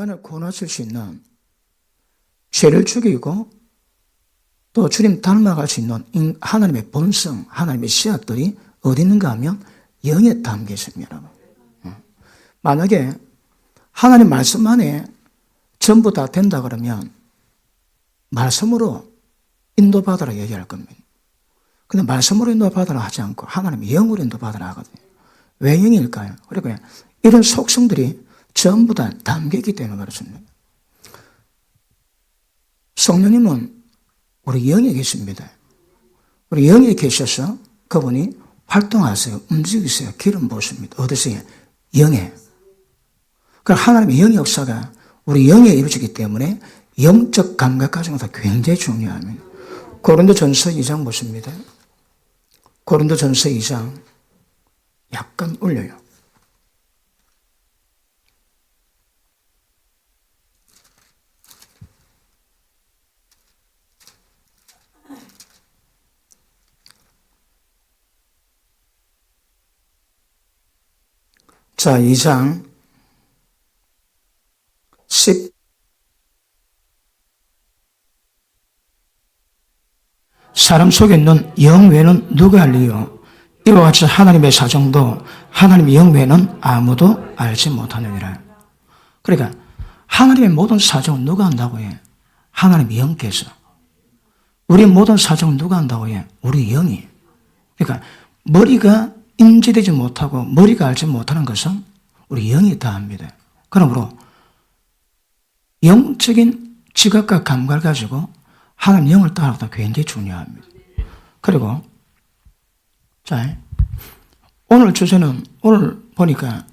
인간을 구원하실 수 있는, 죄를 죽이고 또 주님 닮아갈 수 있는 하나님의 본성, 하나님의 씨앗들이 어디 있는가 하면 영에 담겨 있습니다. 만약에 하나님 말씀 안에 전부 다 된다 그러면 말씀으로 인도받으라 얘기할 겁니다. 근데 말씀으로 인도받으라 하지 않고 하나님의 영으로 인도받으라 하거든요. 왜 영일까요? 그러니까 이런 속성들이 전부 다 담겨 있기 때문에 그렇습니다. 성령님은 우리 영에 계십니다. 우리 영에 계셔서 그분이 활동하세요. 움직이세요. 기름 부으십니다. 어디서요? 영에. 그러니까 하나님의 영의 역사가 우리 영에 이루어지기 때문에 영적 감각 가정도 굉장히 중요합니다. 고린도전서 2장 보십니다. 고린도전서 2장 약간 올려요. 자, 2장 10 사람 속에 있는 영 외에는 누가 알리요? 이와 같이 하나님의 사정도 하나님의 영 외에는 아무도 알지 못하느니라. 그러니까 하나님의 모든 사정은 누가 한다고 해? 하나님의 영께서. 우리의 모든 사정은 누가 한다고 해? 우리 영이. 그러니까 머리가 인지되지 못하고 머리가 알지 못하는 것은 우리 영이 다 합니다. 그러므로 영적인 지각과 감각을 가지고 하나님 영을 따라가다 굉장히 중요합니다. 그리고 자, 오늘 주제는 오늘 보니까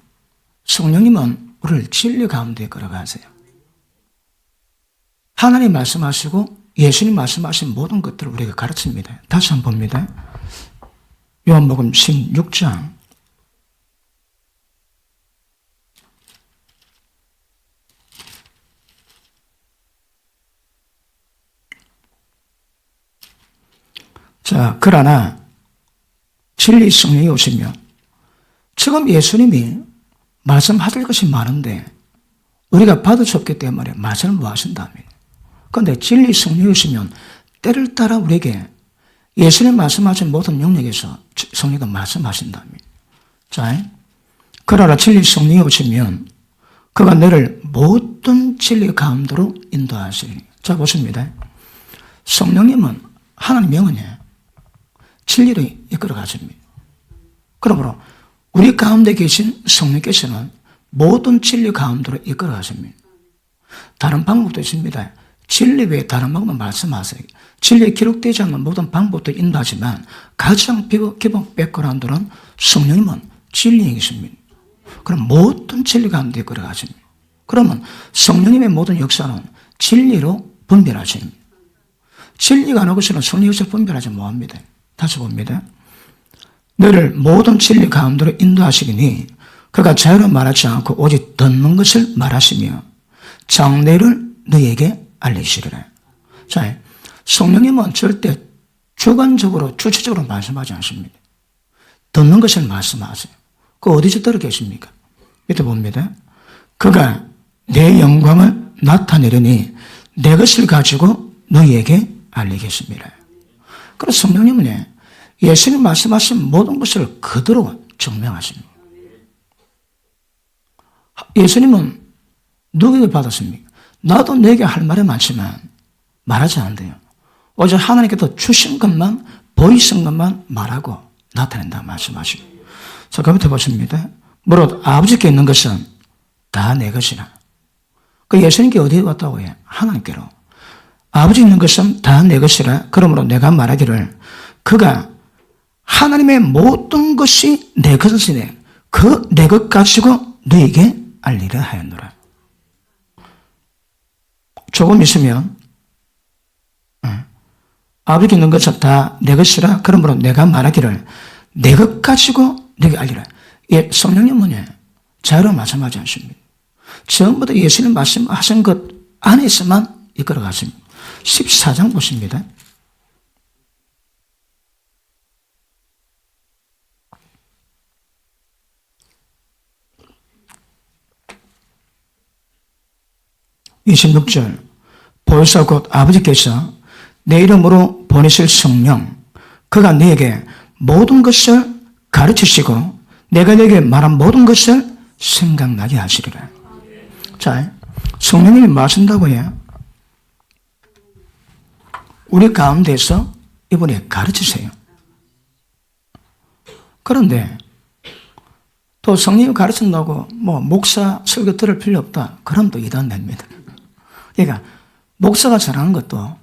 성령님은 우리를 진리 가운데 끌어가세요. 하나님 말씀하시고 예수님 말씀하신 모든 것들을 우리에게 가르칩니다. 다시 한번 봅니다. 요한복음 16장 '그러나 진리 성령이 오시면' 지금 예수님이 말씀하실 것이 많은데 우리가 받을 수 없기 때문에 말씀을 못 하신답니다. 그런데 진리 성령이 오시면 때를 따라 우리에게 예수님 말씀하신 모든 영역에서 성령도 말씀하신답니다. 자, 그러나 진리 성령이 오시면 그가 너를 모든 진리 가운데로 인도하시리. 자, 보십니다. 성령님은 하나님 영은요, 진리로 이끌어 가십니다. 그러므로 우리 가운데 계신 성령께서는 모든 진리 가운데로 이끌어 가십니다. 다른 방법도 있습니다. 진리 외에 다른 방법은 말씀하세요. 진리에 기록되지 않는 모든 방법도 인도하지만 가장 기본 백그라운드는 성령님은 진리에 계십니다. 그럼 모든 진리 가운데 이끌어 가십니다. 그러면 성령님의 모든 역사는 진리로 분별하십니다. 진리가 아닌 것은 성령 역사를 분별하지 못합니다. 다시 봅니다. 너를 모든 진리 가운데로 인도하시리니 그가 자유로 말하지 않고 오직 듣는 것을 말하시며 장래를 너에게 알리시리라. 자, 성령님은 절대 주관적으로 주체적으로 말씀하지 않습니다. 듣는 것을 말씀하세요. 그 어디서 들어 계십니까? 밑에 봅니다. 그가 내 영광을 나타내려니 내 것을 가지고 너희에게 알리겠습니다. 그래서 성령님은 예수님 말씀하신 모든 것을 그대로 증명하십니다. 예수님은 누구에게 받았습니까? 나도 내게 할 말이 많지만 말하지 않는데요. 오직 하나님께서 주신 것만, 보이신 것만 말하고 나타낸다 말씀하시고. 자, 그 밑에 보십니다. 무릇 아버지께 있는 것은 다 내 것이라. 그 예수님께 어디에 왔다고 해요? 하나님께로. 아버지 있는 것은 다 내 것이라. 그러므로 내가 말하기를 그가 하나님의 모든 것이 내 것이네. 그 내 것 가지고 너에게 알리려 하였노라. 조금 있으면 아버지 있는 것은 다 내 것이라. 그러므로 내가 말하기를 내 것 가지고 너에게 알리라. 예, 성령님은 자유로 말씀하지 않습니다. 전부 다 예수님 말씀하신 것 안에서만 이끌어 가십니다. 14장 보십니다. 26절 보혜사 곧 아버지께서 내 이름으로 보내실 성령 그가 너에게 모든 것을 가르치시고 내가 너에게 말한 모든 것을 생각나게 하시리라. 자, 성령님이 말씀다고 해요. 우리 가운데서 이분이 가르치세요. 그런데 또 성령이 가르친다고 목사 설교 들을 필요 없다. 그럼 또 이단됩니다. 그러니까 목사가 잘하는 것도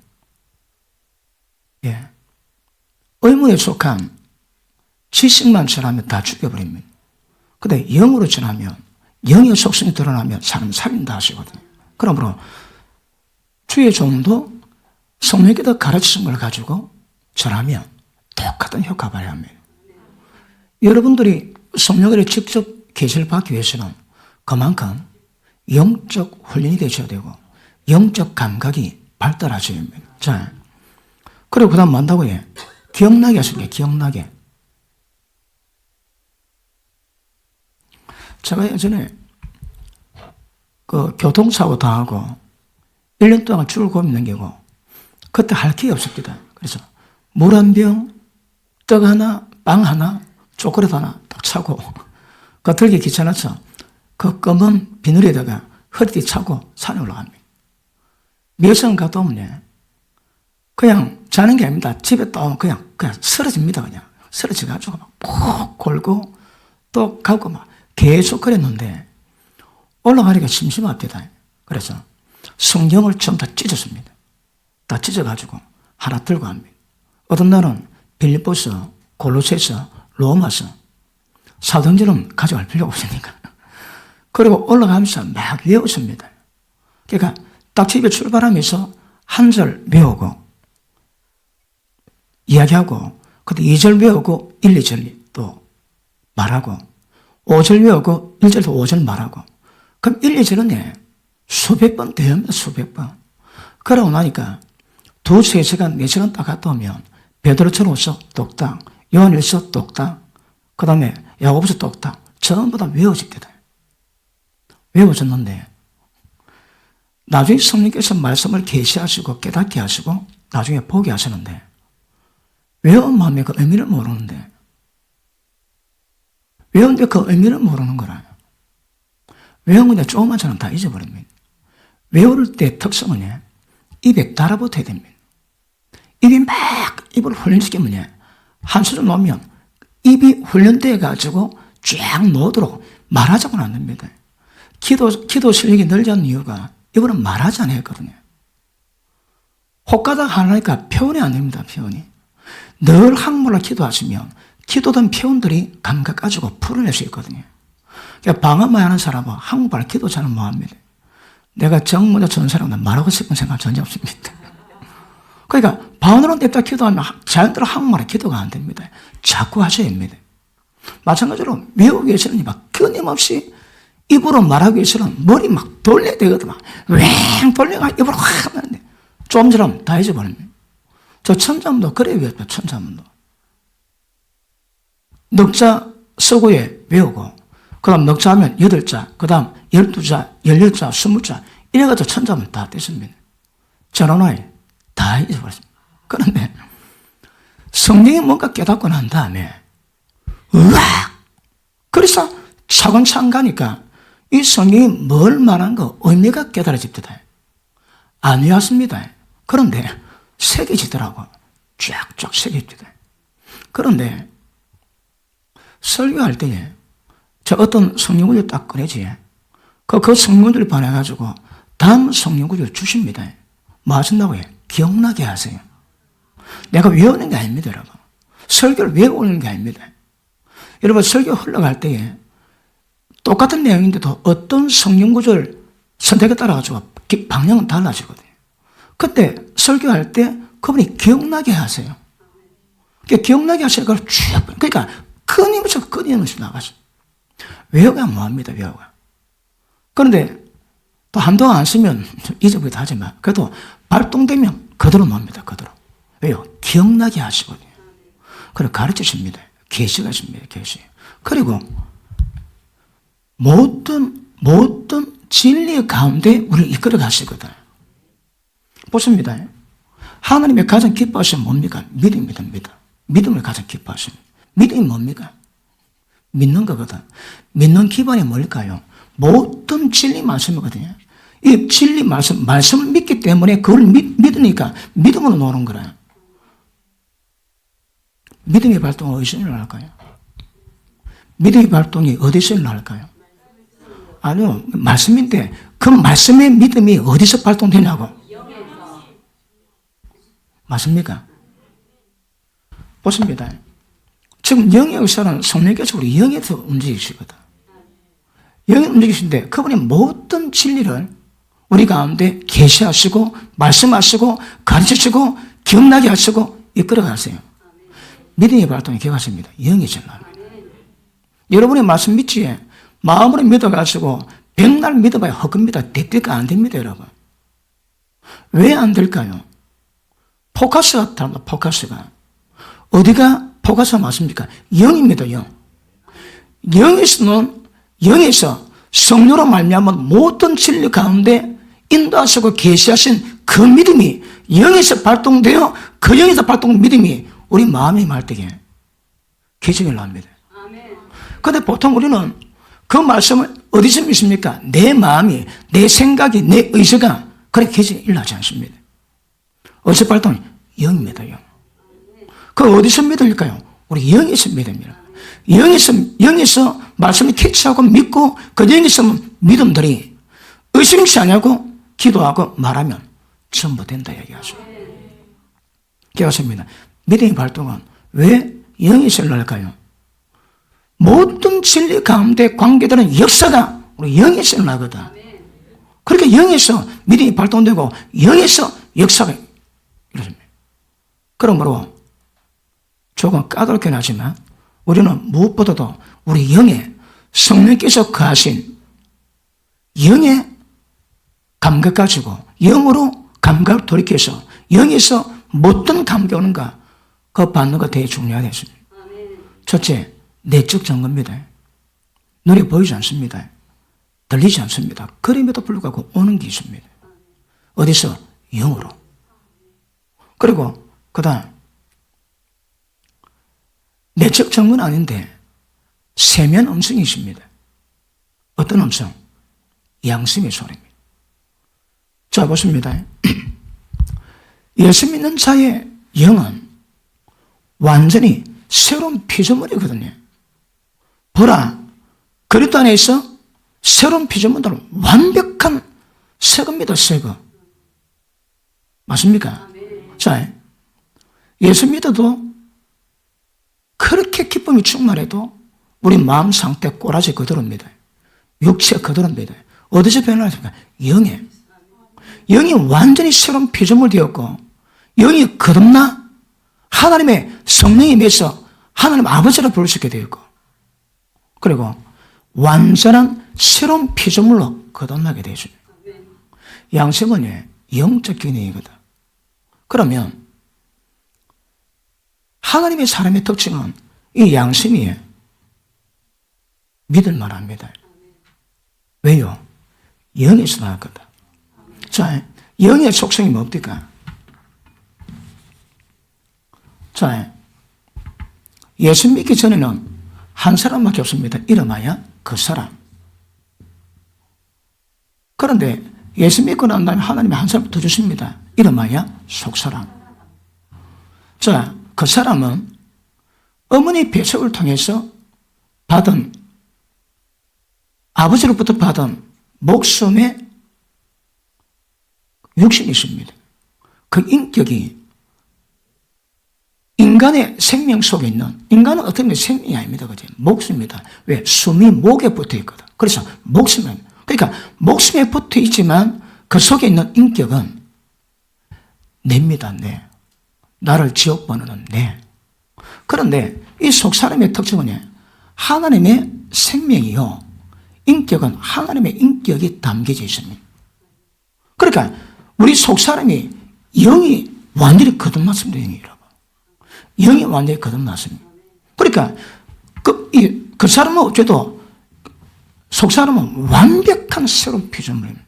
의무에 속한 지식만 전하면 다 죽여버립니다. 근데 영으로 전하면 영의 속성이 드러나면 사람 살린다 하시거든요. 그러므로 주의 종도 성령께서 가르치신 걸 가지고 전하면 똑같은 효과가 발휘합니다. 여러분들이 성령을 직접 계시를 받기 위해서는 그만큼 영적 훈련이 되셔야 되고 영적 감각이 발달하셔야 됩니다. 자, 그리고 그 다음 뭐 한다고 해? 기억나게 하시는 게 기억나게. 제가 예전에 그 교통사고 당하고 1년 동안 죽을 고민 넘기고 그때 할 게 없었거든. 그래서 물 한 병, 떡 하나, 빵 하나, 초콜릿 하나 딱 차고 그 들기 귀찮아서 그 검은 비늘에다가 허리띠 차고 산에 올라갑니다. 몇 시간 갔다 오면 그냥 자는 게 아닙니다. 집에 또 오면 그냥 쓰러집니다. 그냥 쓰러져가지고 막 푹 골고 또 가고 막 계속 그랬는데 올라가니까 심심합니다. 그래서 성경을 전부 다 찢었습니다. 다 찢어가지고 하나 들고 갑니다. 어떤 날은 빌립보서, 골로새서, 로마서, 사도행전은 가져갈 필요가 없으니까. 그리고 올라가면서 막 외웠습니다. 그러니까 딱 집에 출발하면서 한 절 외우고 이야기하고 그때 2절 외우고 1, 2절 또 말하고 5절 외우고 1절 또 5절 말하고 그럼 1, 2절은 수백 번 대합니다. 수백 번. 그러고 나니까 2, 3시간, 4시간 딱 갔다 오면 베드로전후서 똑딱, 요한일서 똑딱, 그 다음에 야고보서 똑딱 전부 다 외워집니다. 외워졌는데 나중에 성령께서 말씀을 계시하시고 깨닫게 하시고 나중에 보게 하시는데 외운 마음에 그 의미를 모르는데 외운데 그 의미를 모르는 거라. 외운 건데 조금만 저는 다 잊어버립니다. 외울 때 특성은 입에 달아붙어야 됩니다. 입이 막 입을 훈련시키면 한 수준 놓으면 입이 훈련되어 가지고 쫙 놓도록 말하자고는 안 됩니다. 기도 실력이 늘지 않는 이유가 이거는 말하지 않아야 했거든요. 혹가닥 하니까 표현이 안 됩니다. 표현이. 늘 한국말로 기도하시면 기도된 표현들이 감각 가지고 풀어낼 수 있거든요. 그러니까 방언만 하는 사람은 한국말 기도 잘은 못합니다. 내가 정모자 전 사람은 말하고 싶은 생각 전혀 없습니다. 그러니까 방언으로 냅다 기도하면 자연대로 한국말에 기도가 안 됩니다. 자꾸 하셔야 됩니다. 마찬가지로 외우기 위해서는 막 끊임없이 입으로 말하기 위해서는 머리 막 돌려야 되거든. 왱 돌려가 입으로 확 하는데 좀처럼 다 잊어버립니다. 저 천자문도 그래 외웠죠. 천자문도. 넉자 서구에 외우고 그 다음 넉자 하면 8자 그 다음 12자, 16자, 20자 이래가지고 천자문 다 뗐습니다. 전원화에 다 잊어버렸습니다. 그런데 성령이 뭔가 깨닫고 난 다음에 으악! 그래서 차근차근 가니까 이 성경이 뭘 말한 거 의미가 깨달아집니다. 안 외웠습니다. 그런데 새겨지더라고. 쫙쫙 새겨집니다. 그런데 설교할 때에 저 어떤 성령구절 딱 꺼내지 그 성령구절을 반해가지고 다음 성령구절 주십니다. 뭐 하신다고 해요? 기억나게 하세요. 내가 외우는 게 아닙니다, 여러분. 설교를 외우는 게 아닙니다. 여러분 설교 흘러갈 때에 똑같은 내용인데도 어떤 성령구절 선택에 따라가지고 방향은 달라지거든요. 그때 설교할 때 그분이 기억나게 하세요. 그러니까 기억나게 하세요. 그걸 쭉, 그러니까 끊임없이 나가죠. 외우가 뭐합니다, 외우가. 그런데 또 한동안 안 쓰면 잊어버리기도 하지만 그래도 발동되면 그대로 놉니다, 그대로. 왜요? 기억나게 하시거든요. 그리고 가르치십니다. 계시가 있습니다, 계시. 그리고 모든 진리 가운데 우리를 이끌어 가시거든. 보십니다. 하나님의 가장 기뻐하시는 뭡니까? 믿음입니다. 믿음을 가장 기뻐하십니다. 믿음이 뭡니까? 믿는 거거든. 믿는 기반이 뭘까요? 모든 진리 말씀이거든요. 이 진리 말씀을 믿기 때문에 그걸 믿으니까 믿음으로 노는 거라. 믿음의 발동은 어디서 일어날까요? 믿음의 발동이 어디서 일어날까요? 아니요, 말씀인데 그 말씀의 믿음이 어디서 발동되냐고. 맞습니까? 보십니다. 지금 영의 역사는 성령께서 우리 영에서 움직이시거든. 영이 움직이시는데 그분이 모든 진리를 우리 가운데 계시하시고 말씀하시고 가르치시고 기억나게 하시고 이끌어 가세요. 믿음의 발동이 기억하십니다. 영이 전합니다. 여러분의 말씀 믿지 마음으로 믿어가지고 백날 믿어봐야 헛겁니다. 됩니까? 안 됩니다, 여러분. 왜 안 될까요? 포커스가 다릅니다. 포커스가. 어디가 포커스가 맞습니까? 영입니다. 영. 영에서 성령으로 말미암아 모든 진리 가운데 인도하시고 계시하신 그 믿음이 영에서 발동되어 그 영에서 발동된 믿음이 우리 마음의 말대에 개정을 납니다. 그런데 보통 우리는 그 말씀을 어디서 믿습니까? 내 마음이, 내 생각이, 내 의지가 그렇게 개정이 일어나지 않습니다. 어디서 발동이? 영입니다. 영. 그 어디서 믿을까요? 우리 영에서 믿습니다. 영에서 말씀을 캐치하고 믿고 그 영에서 믿음들이 의심치 않냐고 기도하고 말하면 전부 된다 얘기하죠. 기억하십니다. 믿음의 발동은 왜 영에서 일어날까요? 모든 진리 가운데 관계되는 역사가 우리 영에서 일어나거든. 그렇게 영에서 믿음이 발동되고 영에서 역사가 일어납니다. 그러므로 조금 까다롭긴 하지만 우리는 무엇보다도 우리 영에 성령께서 거하신 영의 감각 가지고 영으로 감각을 돌이켜서 영에서 어떤 감각이 오는가 그거 받는 거 되게 중요하겠습니다. 첫째, 내적 증거입니다. 눈에 보이지 않습니다. 들리지 않습니다. 그럼에도 불구하고 오는 게 있습니다. 어디서? 영으로. 그리고 그 다음 내적 증거는 아닌데 세면 음성이 있습니다. 어떤 음성? 양심의 소리입니다. 자, 보십니다. 예수 믿는 자의 영은 완전히 새로운 피조물이거든요. 보라, 그리스도 안에 있어 새로운 피조물들은 완벽한 새겁니다. 새거. 맞습니까? 자, 예수 믿어도 그렇게 기쁨이 충만해도 우리 마음 상태 꼬라지 그대로입니다. 육체 그대로입니다. 어디서 변화했습니까? 영에. 영이 완전히 새로운 피조물 되었고 영이 거듭나 하나님의 성령에 매서 하나님 아버지를 부를 수 있게 되었고 그리고 완전한 새로운 피조물로 거듭나게 되었습니다. 양심은 영적 기능이거든. 그러면 하나님의 사람의 특징은 이 양심이 믿을 만합니다. 왜요? 영에서 나왔거든. 자, 영의 속성이 뭡니까? 자, 예수 믿기 전에는 한 사람밖에 없습니다. 이름하여 그 사람. 그런데 예수 믿고 난 다음에 하나님이 한 사람 더 주십니다. 이름하여 속사람. 자, 그 사람은 어머니 배척을 통해서 받은 아버지로부터 받은 목숨의 육신이 있습니다. 그 인격이 인간의 생명 속에 있는, 인간은 어떻게 보면 생명이 아닙니다. 그죠? 목숨입니다. 왜? 숨이 목에 붙어 있거든. 그래서 목숨은, 그러니까 목숨에 붙어 있지만 그 속에 있는 인격은 내입니다. 내. 나를 지옥 보내는 내. 그런데 이 속사람의 특징은 하나님의 생명이요. 인격은 하나님의 인격이 담겨져 있습니다. 그러니까 우리 속사람이 영이 완전히 거듭났습니다. 영이 완전히 거듭났습니다. 그러니까 그 사람은 어째도 속사람은 완벽한 새로운 피조물입니다.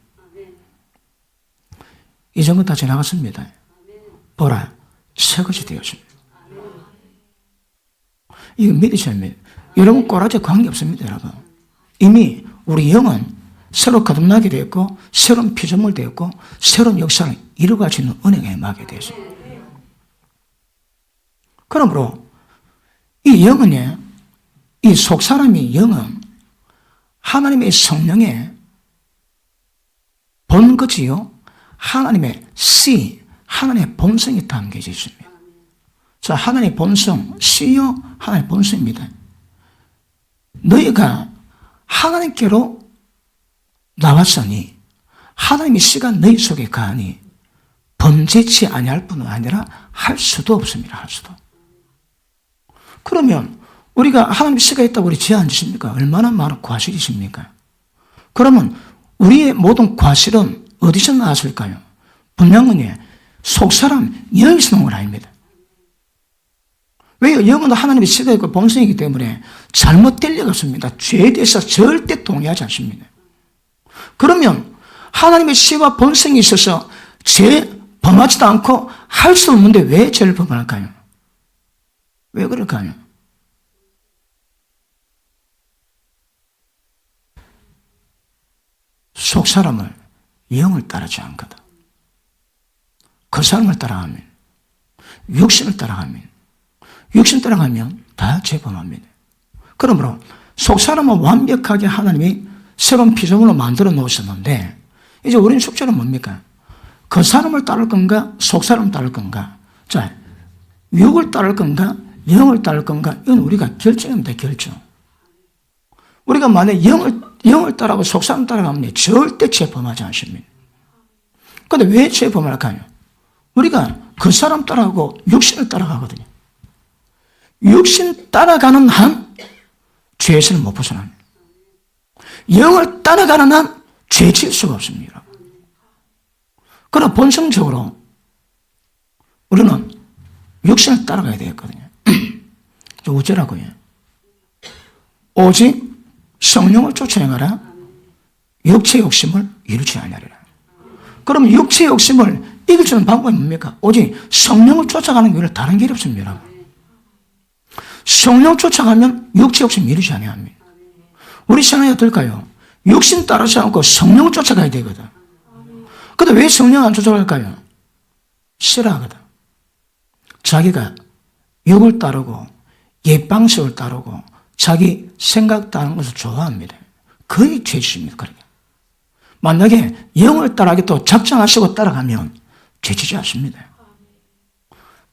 이전 건 다 지나갔습니다. 보라, 새것이 되었습니다. 이거 믿으셔야 합니다. 여러분 꼬라지 관계없습니다. 여러분. 이미 우리 영은 새로 거듭나게 되었고 새로운 피조물 되었고 새로운 역사를 이루어갈 수 있는 은혜가 임하게 되었습니다. 그러므로 이 영은요, 이 속사람의 영은 하나님의 성령의 본거지요, 하나님의 씨, 하나님의 본성이 담겨져 있습니다. 자, 하나님의 본성, 씨요, 하나님의 본성입니다. 너희가 하나님께로 나왔으니 하나님의 씨가 너희 속에 가니 범죄치 아니할 뿐 아니라 할 수도 없습니다. 할 수도. 그러면 우리가 하나님의 씨가 있다고 우리 죄 안 지십니까? 얼마나 많은 과실이십니까? 그러면 우리의 모든 과실은 어디서 나왔을까요? 분명히 속사람 영에서 나온 건 아닙니다. 왜요? 영은 하나님의 씨가 있고 본성이기 때문에 잘못될 리가 없습니다. 죄에 대해서 절대 동의하지 않습니다. 그러면 하나님의 씨와 본성이 있어서 죄 범하지도 않고 할 수 없는데 왜 죄를 범할까요? 왜 그럴까요? 속 사람을 영을 따르지 않거든. 그 사람을 따라가면, 육신을 따라가면, 육신 따라가면 다 죄범합니다. 그러므로 속 사람은 완벽하게 하나님이 새로운 피조물로 만들어 놓으셨는데 이제 우리는 숙제는 뭡니까? 그 사람을 따를 건가? 속 사람을 따를 건가? 자, 육을 따를 건가? 영을 따를 건가? 이건 우리가 결정입니다. 결정. 우리가 만약에 영을 따라가고 속 사람 따라가면 절대 죄범하지 않습니다. 그런데 왜 죄범할까요? 우리가 그 사람 따라가고 육신을 따라가거든요. 육신 따라가는 한 죄에서 못 벗어납니다. 영을 따라가는 한 죄 질 수가 없습니다. 그러나 본성적으로 우리는 육신을 따라가야 되거든요. 어쩌라고요? 오직 성령을 쫓아내가라 육체 욕심을 이루지 아니하리라. 그럼 육체 욕심을 이길 수 있는 방법이 뭡니까? 오직 성령을 쫓아가는 길을 다른 길이 없습니다. 성령 쫓아가면 육체 욕심 이루지 아니합니다. 우리 신앙이 어떨까요? 육신 따르지 않고 성령을 쫓아가야 되거든. 근데 왜 성령 안 쫓아갈까요? 싫어하거든. 자기가 육을 따르고 옛 방식을 따르고 자기 생각 따르는 것을 좋아합니다. 거의 죄짓입니다. 그러니까. 만약에 영을 따라하기 또 작정하시고 따라가면 죄지지 않습니다.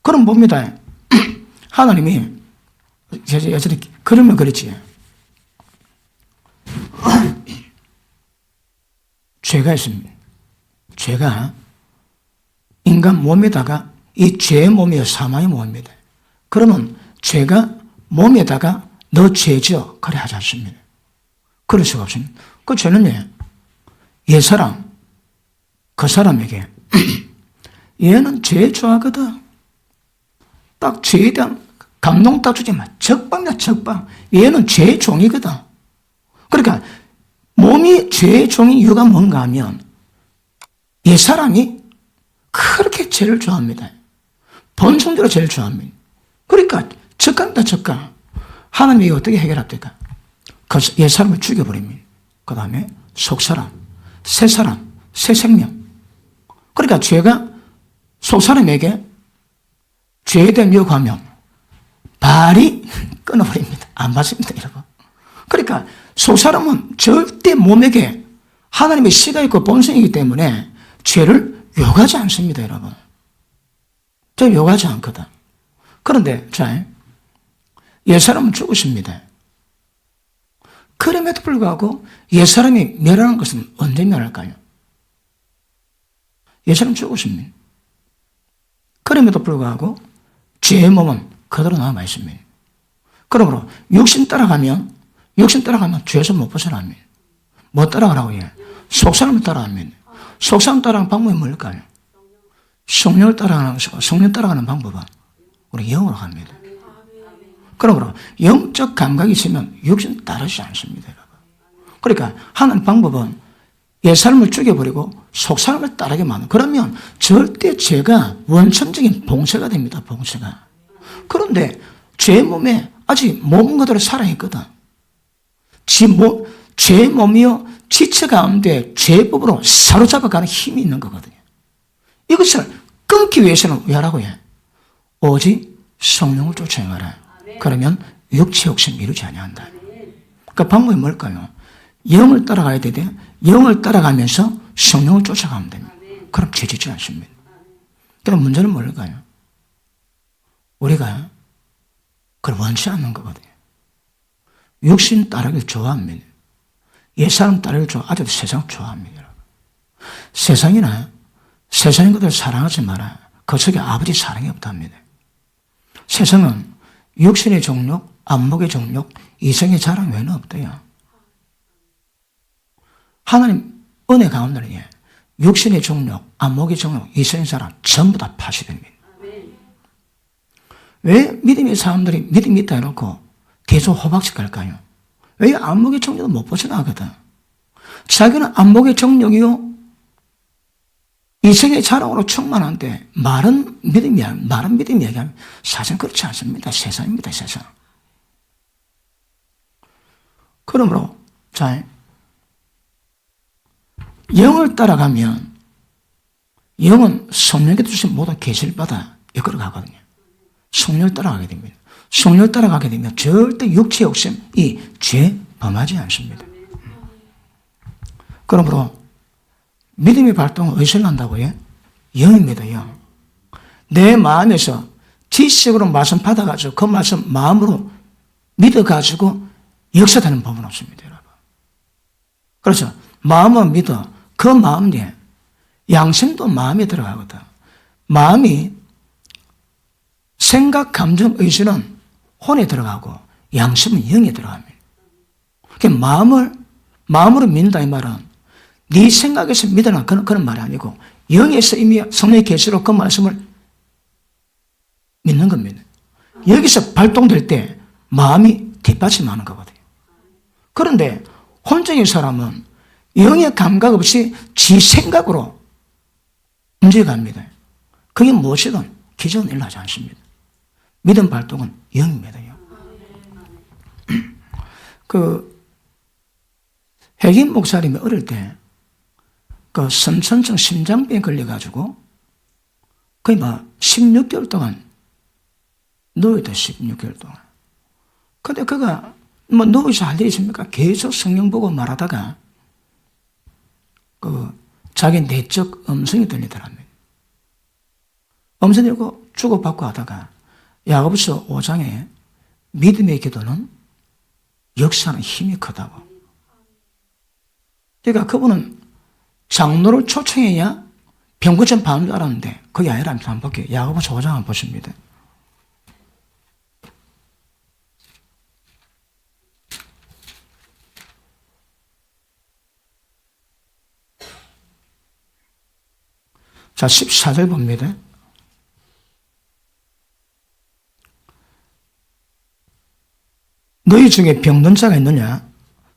그럼 봅니다. 하나님이 예전에 그러면 그랬지. 죄가 있습니다. 죄가 인간 몸에다가 이 죄의 몸이요 사망의 몸입니다. 그러면 죄가 몸에다가 너 죄죠. 그래 하지 않습니다. 그럴 수가 없습니다. 그 죄는요, 옛사람, 그 사람에게 얘는 죄 좋아하거든. 딱 죄에 대한 감동 딱 주지만 적방이야 적방. 얘는 죄의 종이거든. 그러니까 몸이 죄의 종인 이유가 뭔가 하면 옛사람이 그렇게 죄를 좋아합니다. 본성대로 죄를 좋아합니다. 그러니까 적강이다 적강. 하나님이 어떻게 해결합니까? 그 옛사람을 죽여버립니다. 그 다음에 속사람, 새사람, 새 생명. 그러니까 죄가 속사람에게 죄에 대한 요구하면 발이 끊어버립니다. 안 받습니다, 여러분. 그러니까 속사람은 절대 몸에게 하나님의 씨가 있고 본성이기 때문에 죄를 요구하지 않습니다, 여러분. 저 요구하지 않거든. 그런데 자, 옛사람은 죽으십니다. 그럼에도 불구하고 옛사람이 멸하는 것은 언제 멸할까요? 옛사람 죽으십니다. 그럼에도 불구하고 죄의 몸은 그대로 남아 있습니다. 그러므로 육신 따라가면 죄에서 못 벗어납니다. 뭐 따라가라고 해요? 속사람을 따라갑니다. 속사람 따라가는 방법이 뭘까요? 성령을 따라가는 것이고, 성령 따라가는 방법은 우리 영으로 갑니다. 그러므로 영적 감각이 있으면 육신 따르지 않습니다, 여러분. 그러니까 하는 방법은 옛사람을 죽여버리고 속사람을 따르게 만든. 그러면 절대 죄가 원천적인 봉쇄가 됩니다. 봉쇄가. 그런데 죄 몸에 아직 몸 그대로 살아있거든. 죄 몸이요 지체 가운데 죄법으로 사로잡아가는 힘이 있는 거거든요. 이것을 끊기 위해서는 왜 하라고 해? 오직 성령을 쫓아 행하라. 그러면 육체 욕심 이루지 아니한다. 그러니까 방법이 뭘까요? 영을 따라가야 되되 영을 따라가면서 성령을 쫓아가면 됩니다. 그럼 죄짓지 않습니다. 그럼 문제는 뭘까요? 우리가 그걸 원치 않는 거거든요. 육신 따르길 좋아합니다. 옛사람 따르길 아직도 세상 좋아합니다. 세상이나 세상인 것들 사랑하지 마라. 그 속에 아버지 사랑이 없답니다. 세상은 육신의 정욕, 안목의 정욕, 이성의 자랑 외에는 없대요. 하나님 은혜 가운데는 육신의 정욕, 안목의 정욕, 이성의 자랑 전부 다 파시됩니다. 왜 믿음의 사람들이 믿음이 있다 해놓고 계속 호박씩 갈까요? 왜 안목의 정욕도 못 벗어나거든. 자기는 안목의 정욕이요 이성의 자랑으로 충만한데 말은 믿음이 얘기하면 사실 그렇지 않습니다. 세상입니다. 세상. 그러므로 자 영을 따라가면 영은 성령께 주신 모든 계시를 받아 이끌어 가거든요. 성령을 따라가게 됩니다. 성령을 따라가게 되면 절대 육체 욕심, 이 죄 범하지 않습니다. 그러므로 믿음의 발동은 어디서 난다고요? 영입니다. 영. 내 마음에서 지식으로 말씀 받아가지고 그 말씀 마음으로 믿어가지고 역사되는 법은 없습니다. 여러분. 그래서 마음은 믿어. 그 마음에 양심도 마음에 들어가거든. 마음이 생각, 감정, 의지는 혼에 들어가고 양심은 영에 들어갑니다. 그러니까 마음으로 믿는다 이 말은 네 생각에서 믿으라 그런 말이 아니고 영에서 이미 성령의 계시로 그 말씀을 믿는 겁니다. 여기서 발동될 때 마음이 뒷받침하는 거거든요. 그런데 혼적인 사람은 영의 감각 없이 지 생각으로 움직여갑니다. 그게 무엇이든 기적은 일어나지 않습니다. 믿음 발동은 영입니다. 핵임 목사님이 어릴 때 선천성 심장병에 걸려가지고 거의 16개월 동안 누워있다. 16개월 동안. 근데 그가 누워서 할 일이 있습니까? 계속 성경 보고 말하다가 자기 내적 음성이 들리더랍니다. 음성 들고 주고받고 하다가 야고보서 5장에 믿음의 기도는 역사는 힘이 크다고. 그러니까 그분은 장로를 초청해야 병고전 받는 줄 알았는데 그게 아니라면서 한번 볼게요. 야고보서 5장 한번 보십니다. 자, 14절 봅니다. 너희 중에 병든 자가 있느냐?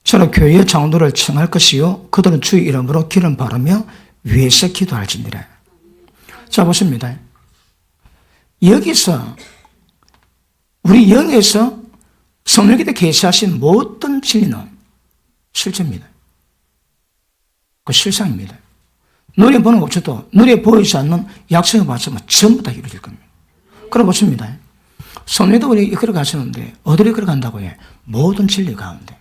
저는 교회의 장로를 청할 것이요 그들은 주의 이름으로 기름 바르며 위에서 기도할지니라. 자, 보십니다. 여기서 우리 영에서 성령께서 계시하신 모든 진리는 실제입니다. 그 실상입니다. 눈에 보는 것조차도 눈에 보이지 않는 약속의 말씀은 전부 다 이루어질 겁니다. 그럼 보십니다. 성령도 우리 이끌어 가시는데 어디로 이끌어 간다고 해? 모든 진리 가운데.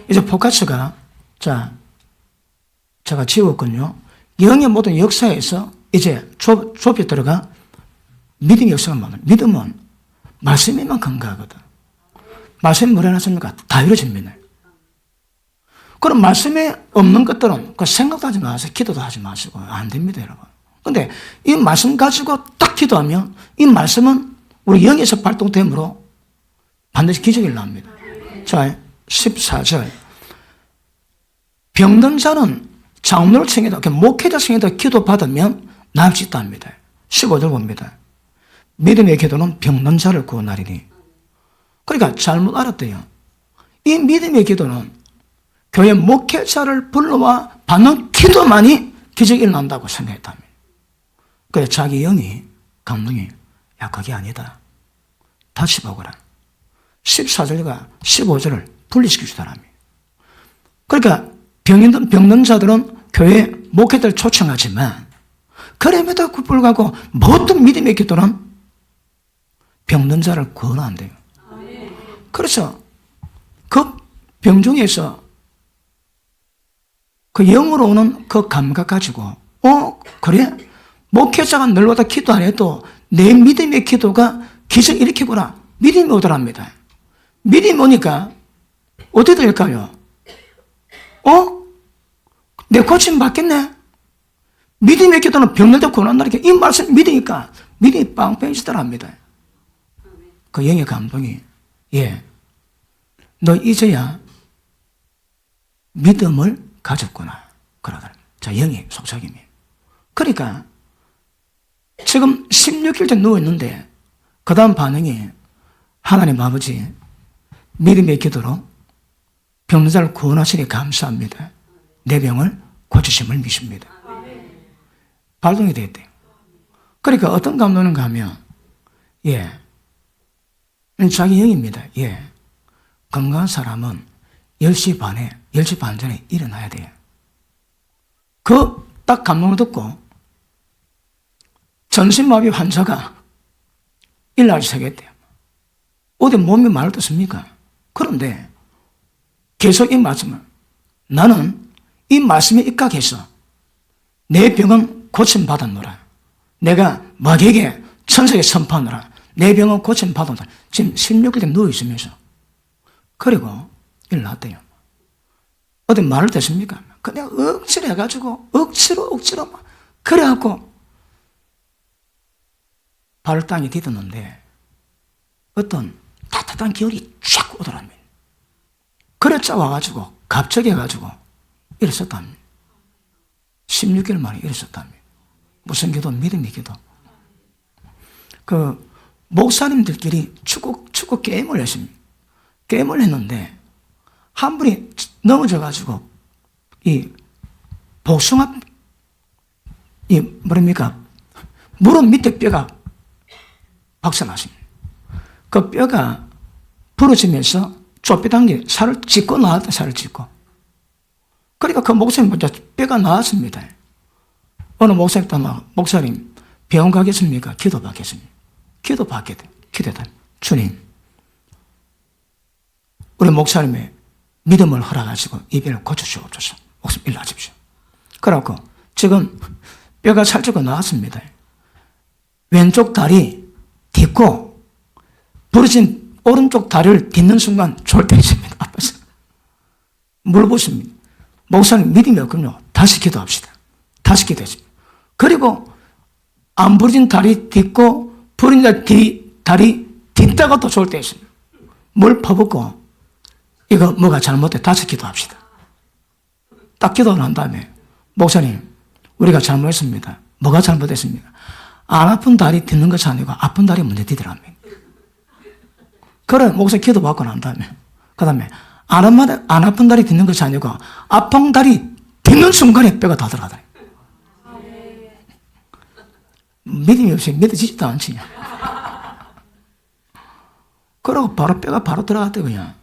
이제 포커스가 제가 지웠군요. 영의 모든 역사에서 이제 좁혀 들어가 믿음의 역사가 많아요. 믿음은 말씀에만 근거하거든. 말씀이 뭐라 하십니까? 다 이루어집니다. 그럼 말씀에 없는 것들은 그 생각도 하지 마세요. 기도도 하지 마시고 안 됩니다, 여러분. 근데 이 말씀 가지고 딱 기도하면 이 말씀은 우리 영에서 발동됨으로 반드시 기적이 일어납니다. 자, 14절. 병든 자는 장로를 청해도, 목회자 청해도 기도 받으면 나을 수 있다 합니다. 15절 봅니다. 믿음의 기도는 병든 자를 구원하리니. 그러니까 잘못 알았대요. 이 믿음의 기도는 교회 목회자를 불러와 받는 기도만이 기적이 일어난다고 생각했다며. 그래 자기 영이 감독이 야 그게 아니다. 다시 보거라. 14절과 15절을 분리시켜주더라며. 그러니까 병든 자들은 교회 목회자를 초청하지만 그럼에도 불구하고 모든 믿음의 기도는 병든 자를 구원한대요. 그래서 그 병중에서 그 영으로 오는 그 감각 가지고 그래? 목회자가 날마다 기도 안 해도 내 믿음의 기도가 기적 일으키구나. 믿음이 오더랍니다. 믿음이 오니까 어떻게 될까요? 내 고침 받겠네? 믿음의 기도는 병들도 구원한다니까 이 말씀 믿으니까 믿음이 빵빵해지더랍니다. 그 영의 감동이 너 이제야 믿음을 가졌구나. 그러더랍니다. 자, 영의 속삭임이. 그러니까 지금 16일째 누워있는데 그 다음 반응이 하나님 아버지 믿음의 기도로 병든 자를 구원하시니 감사합니다. 내 병을 고치심을 믿습니다. 발동이 됐대요. 그러니까 어떤 감동인가 하면 자기 영입니다. 건강한 사람은 10시 반 전에 일어나야 돼요. 그 딱 감동을 듣고 전신마비 환자가 일날 새겠대요. 어디 몸이 말을 듣습니까? 그런데 계속 이 말씀을 나는 이 말씀에 입각해서 내 병은 고침받았노라. 내가 마귀에게 천사에게 선포하노라. 내 병은 고침받았노라. 지금 16일째 누워있으면서 그리고 일어났대요. 어디 말을 듣습니까? 그냥 억지로 해가지고 억지로 막 그래갖고 발을 땅에 디뎠는데 어떤 따뜻한 기운이 쫙 오더랍니다. 그랬자 와가지고 갑자기 해가지고 일어섰답니다. 16일 만에 일어섰답니다. 무슨 기도? 믿음의 기도. 그 목사님들끼리 축구 게임을 했습니다. 게임을 했는데 한 분이 넘어져가지고 이 복숭아 무릎 밑에 뼈가 박살났습니다. 그 뼈가 부러지면서 좁혀단 게 살을 찢고 나왔다. 살을 찢고. 그러니까 그 목사님 뼈가 나왔습니다. 어느 목사님 목사님 병원 가겠습니까? 기도 받겠습니다. 기도 받게 돼. 기도다. 주님 우리 목사님의 믿음을 허락하시고 이 뼈를 고쳐주옵소서. 목사님 일로 하십시오. 그래갖고 지금 뼈가 살찌고 나왔습니다. 왼쪽 다리 딛고 부러진 오른쪽 다리를 딛는 순간 졸대 있습니다. 아파서 물어보십니다. 목사님 믿음이 없군요. 다시 기도합시다. 다시 기도했습니다. 그리고 안 부러진 다리 딛고 부러진 다리 딛다가 또 졸대 있습니다. 물 퍼붓고 이거 뭐가 잘못돼 다시 기도합시다. 딱 기도를 한 다음에 목사님 우리가 잘못했습니다. 뭐가 잘못했습니까? 안 아픈 다리 딛는 것이 아니고 아픈 다리 먼저 딛으랍니다. 그래 목사님 기도 받고 난 다음에 그 다음에 안 아픈 다리 딛는 것이 아니고 아픈 다리 딛는 순간에 뼈가 다 들어가더라. 믿음이 없이 믿어지지도 않지. 그러고 바로 뼈가 바로 들어갔대 그냥.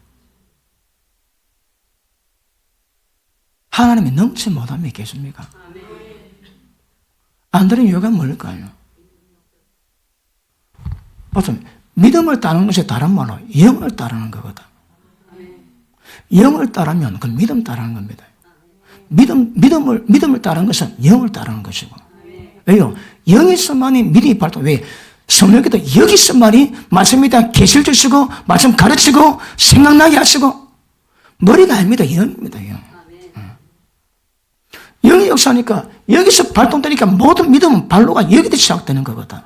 하나님이 넘지 못하면 믿겠습니까? 안 되는 이유가 뭘까요? 믿음을 따르는 것이 다른 말로 영을 따르는 거거든. 영을 따르면 그건 믿음 따르는 겁니다. 믿음을 따르는 것은 영을 따르는 것이고. 왜요? 영이 있어만이 믿음이 발동. 왜? 성령께도 여기 있어만이 말씀에 대한 계시를 주시고 말씀 가르치고 생각나게 하시고 머리가 아닙니다. 영입니다. 영. 영이 역사하니까 여기서 발동되니까 모든 믿음은 발로가 여기서 시작되는 거거든.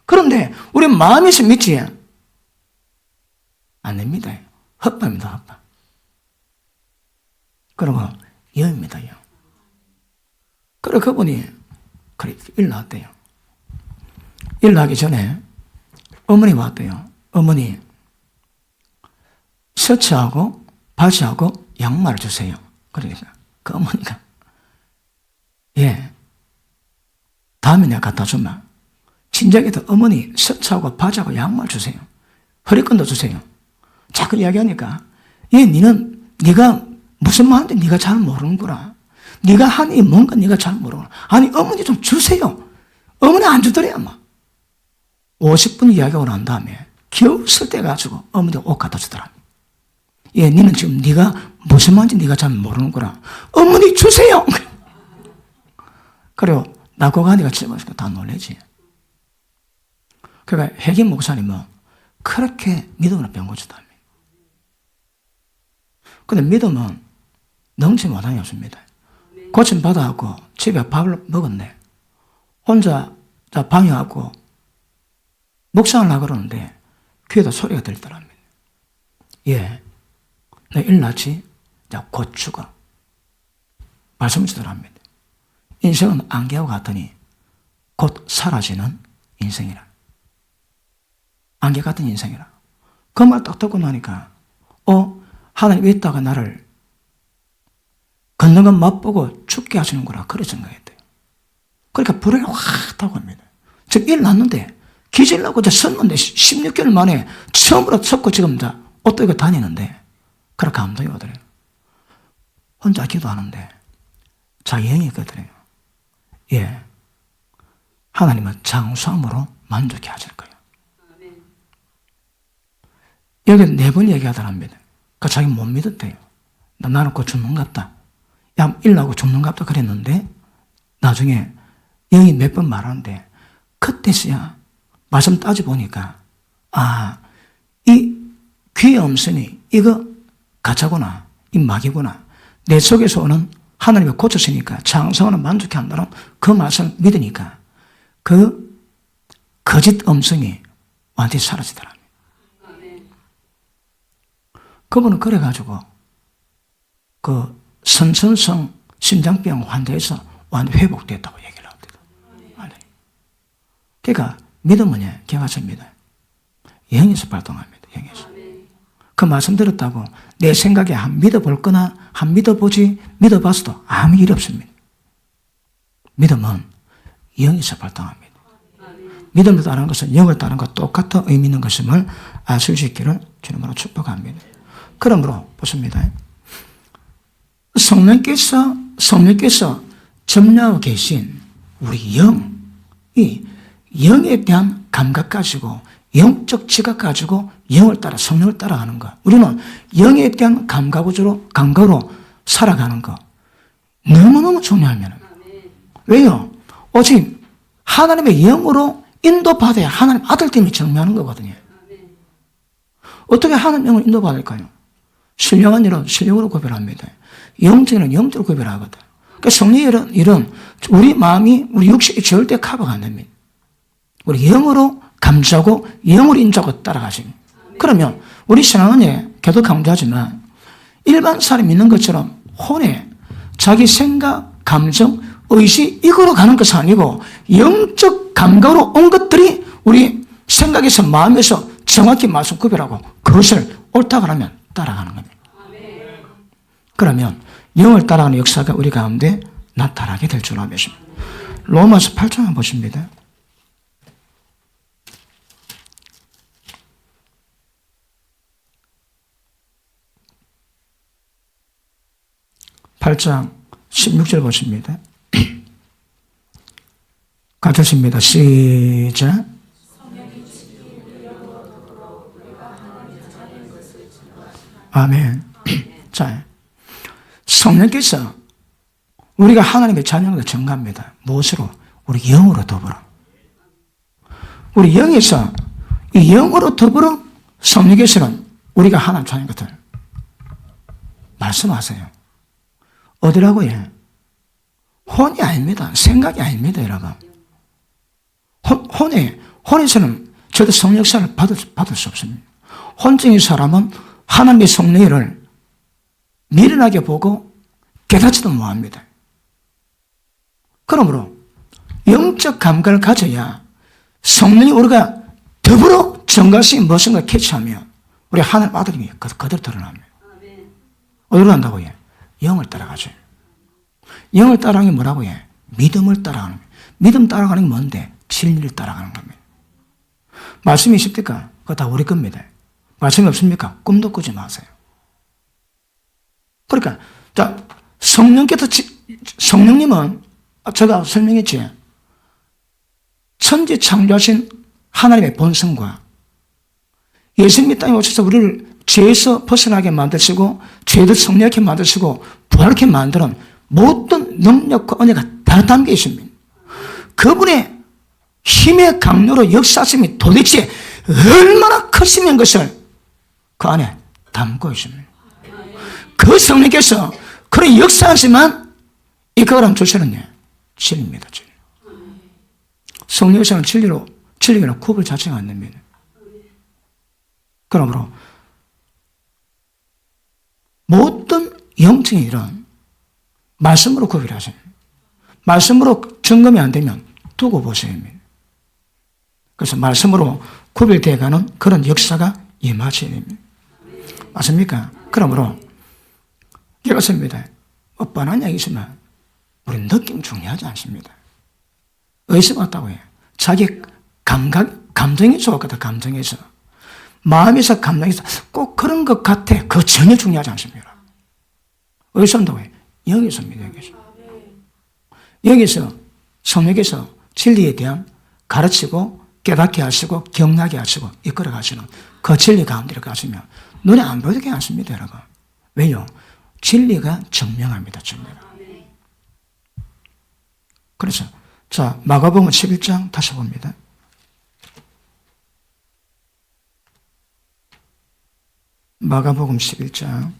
그런데 우리 마음에서 믿지 안 됩니다. 헛밥입니다. 헛밥. 그리고 영입니다. 영. 그래 그분이 그래 일어났대요. 일어나기 전에 어머니 왔대요. 어머니 셔츠하고 바지하고 양말을 주세요. 그러니까 그 어머니가 예, 다음에 내가 갖다 주마. 친정에도 어머니 셔츠하고 바지하고 양말 주세요. 허리끈도 주세요. 자꾸 이야기하니까 니는 네가 무슨 말인지 네가 잘 모르는구나. 네가 하니 뭔가 네가 잘 모르구나. 아니 어머니 좀 주세요. 어머니 안 주더래요. 막 50분 이야기하고 난 다음에 겨우 쓸 때 가지고 어머니가 옷 갖다 주더라. 니는 지금 네가 무슨 말인지 네가 잘 모르는구나. 어머니 주세요. 그리고 나고가니가 집어서 다 놀래지. 그러니까 회계 목사님은 그렇게 믿음으로 병고쳤다. 근데 믿음은 능치 못한 게 없습니다. 고침 받아갖고 집에 밥을 먹었네. 혼자 방에 갖고 묵상을 하고 그러는데 귀에다 소리가 들더랍니다. 너 일났지? 곧 죽어. 말씀을 주더랍니다. 인생은 안개와 같으니 곧 사라지는 인생이라. 안개 같은 인생이라. 그 말 딱 듣고 나니까 하나님 있다가 나를 걷는 건 맛보고 죽게 하시는구나. 그런 생각했대요. 그러니까 불을 확 타고 합니다. 지금 일 났는데 기질나고 섰는데 16개월 만에 처음으로 섰고 지금 옷도 입고 다니는데 그렇게 감동이 오더래요. 혼자 기도하는데 자기 영이 있거든요. 하나님은 장수함으로 만족해 하실 거예요. 여기 4번 얘기하더랍니다. 그 자기 못 믿었대요. 나는 곧 죽는갑다. 일나고 죽는갑다 그랬는데 나중에 영이 몇 번 말하는데 그때서야 말씀 따져보니까 이 귀의 음성이 이거 가짜구나. 이 마귀구나. 내 속에서 오는 하나님이 고쳤으니까 장성하는 만족해 한다는 그 말씀을 믿으니까 그 거짓 음성이 완전히 사라지더랍니다. 그분은 그래가지고 그 선천성 심장병 환자에서 완전히 회복됐다고 얘기를 합니다. 그러니까 믿음은 개가십니다. 영에서 발동합니다. 영에서. 그 말씀 들었다고 내 생각에 한 믿어볼 거나 한 믿어보지 믿어봤어도 아무 일이 없습니다. 믿음은 영에서 발동합니다. 믿음을 따르는 것은 영을 따르는 것과 똑같은 의미 있는 것임을 아실 수 있기를 주님으로 축복합니다. 그러므로 보십니다. 성령께서 점령하고 계신 우리 이 영에 대한 감각 가지고 영적 지각 가지고 영을 따라 성령을 따라가는 것. 우리는 영에 대한 감각으로 살아가는 것. 너무너무 중요합니다. 왜요? 오직 하나님의 영으로 인도받아야 하나님 아들 때문에 증명하는 거거든요. 어떻게 하나님 영을 인도받을까요? 신령한 일은 신령으로 구별합니다. 영적인 일은 영적으로 구별하거든. 그러니까 성령의 일은 우리 마음이 우리 육신이 절대 커버가 안 됩니다. 우리 영으로 감지하고 영으로 인정하고 따라가십니다. 그러면 우리 신앙은 계속 강조하지만 일반 사람이 믿는 것처럼 혼에 자기 생각, 감정, 의식 이거로 가는 것이 아니고 영적 감각으로 온 것들이 우리 생각에서 마음에서 정확히 말씀 구별하고 그것을 옳다고 하면 따라가는 겁니다. 그러면 영을 따라가는 역사가 우리 가운데 나타나게 될 줄 믿습니다. 로마서 8장 한번 보십니다. 8장 16절 보십니다. 같으십니다. 시작. 아멘. 자, 성령께서 우리가 하나님의 자녀로 증가합니다. 무엇으로? 우리 영으로 더불어. 우리 영에서 이 영으로 더불어 성령께서는 우리가 하나님 자녀인 것을 말씀하세요. 어디라고요? 혼이 아닙니다. 생각이 아닙니다, 여러분. 혼에서는 절대 성령 역사를 받을 수 없습니다. 혼적인 사람은 하나님의 성령을 미련하게 보고 깨닫지도 못합니다. 그러므로 영적 감각을 가져야 성령이 우리가 더불어 정갈시 무엇인가 캐치하면 우리 하나님 아들임이 그대로 드러납니다. 어디로 간다고 해? 영을 따라가죠. 영을 따라가는 게 뭐라고 해? 믿음을 따라가는 거예요. 믿음 따라가는 게 뭔데? 진리를 따라가는 겁니다. 말씀이 있습니까? 그거 다 우리 겁니다. 말씀이 없습니까? 꿈도 꾸지 마세요. 그러니까, 자, 성령님은, 제가 설명했지. 천지 창조하신 하나님의 본성과 예수님이 땅에 오셔서 우리를 죄에서 벗어나게 만드시고, 죄를 성령하게 만드시고, 부활하게 만드는 모든 능력과 은혜가 다 담겨 있습니다. 그분의 힘의 강요로 역사하심이 도대체 얼마나 크시면 것을 그 안에 담고 있습니다. 그 성령께서 그런 역사하시만 이끌어 주시는 진리입니다. 진리. 성령에서는 진리가 구분 자체가 안 됩니다. 그러므로 모든 영적인 일은 말씀으로 구별하세요. 말씀으로 점검이 안 되면 두고 보세요. 그래서 말씀으로 구별되어가는 그런 역사가 임하셔야 됩니다. 맞습니까? 그러므로 이렇습니다. 뻔한 얘기지만 우리 느낌 중요하지 않습니다. 의심 없다고 해요. 자기 감정이 좋았거든. 감정에서 마음에서 감정에서 꼭 그런 것 같아. 그거 전혀 중요하지 않습니다. 어디서 온다고 해요? 여기서입니다. 여기서 성령께서 진리에 대한 가르치고 깨닫게 하시고 경락게 하시고 이끌어 가시는 그 진리 가운데로 가시면 눈에 안 보이게 않습니다. 여러분. 왜요? 진리가 증명합니다. 진리가. 그래서 자, 마가복음 11장 다시 봅니다. 마가복음 11장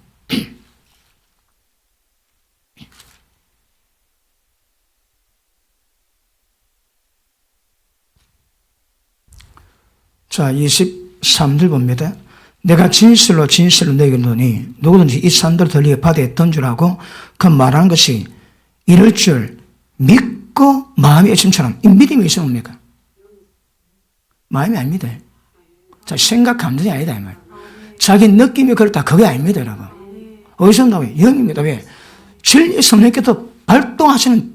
자, 23절 봅니다. 내가 진실로 너에게 이르노니 누구든지 이 산돌을 들리게 바다에 던지라고 그 말하는 것이 이럴 줄 믿고 마음이 애심처럼 이 믿음이 있으면 뭡니까? 마음이 아닙니다. 자, 생각 감정이 아니다 이 말. 자기 느낌이 그렇다 그게 아닙니다, 여러분. 어디서 온다고 해요? 영입니다. 왜? 진리 성령께서 발동하시는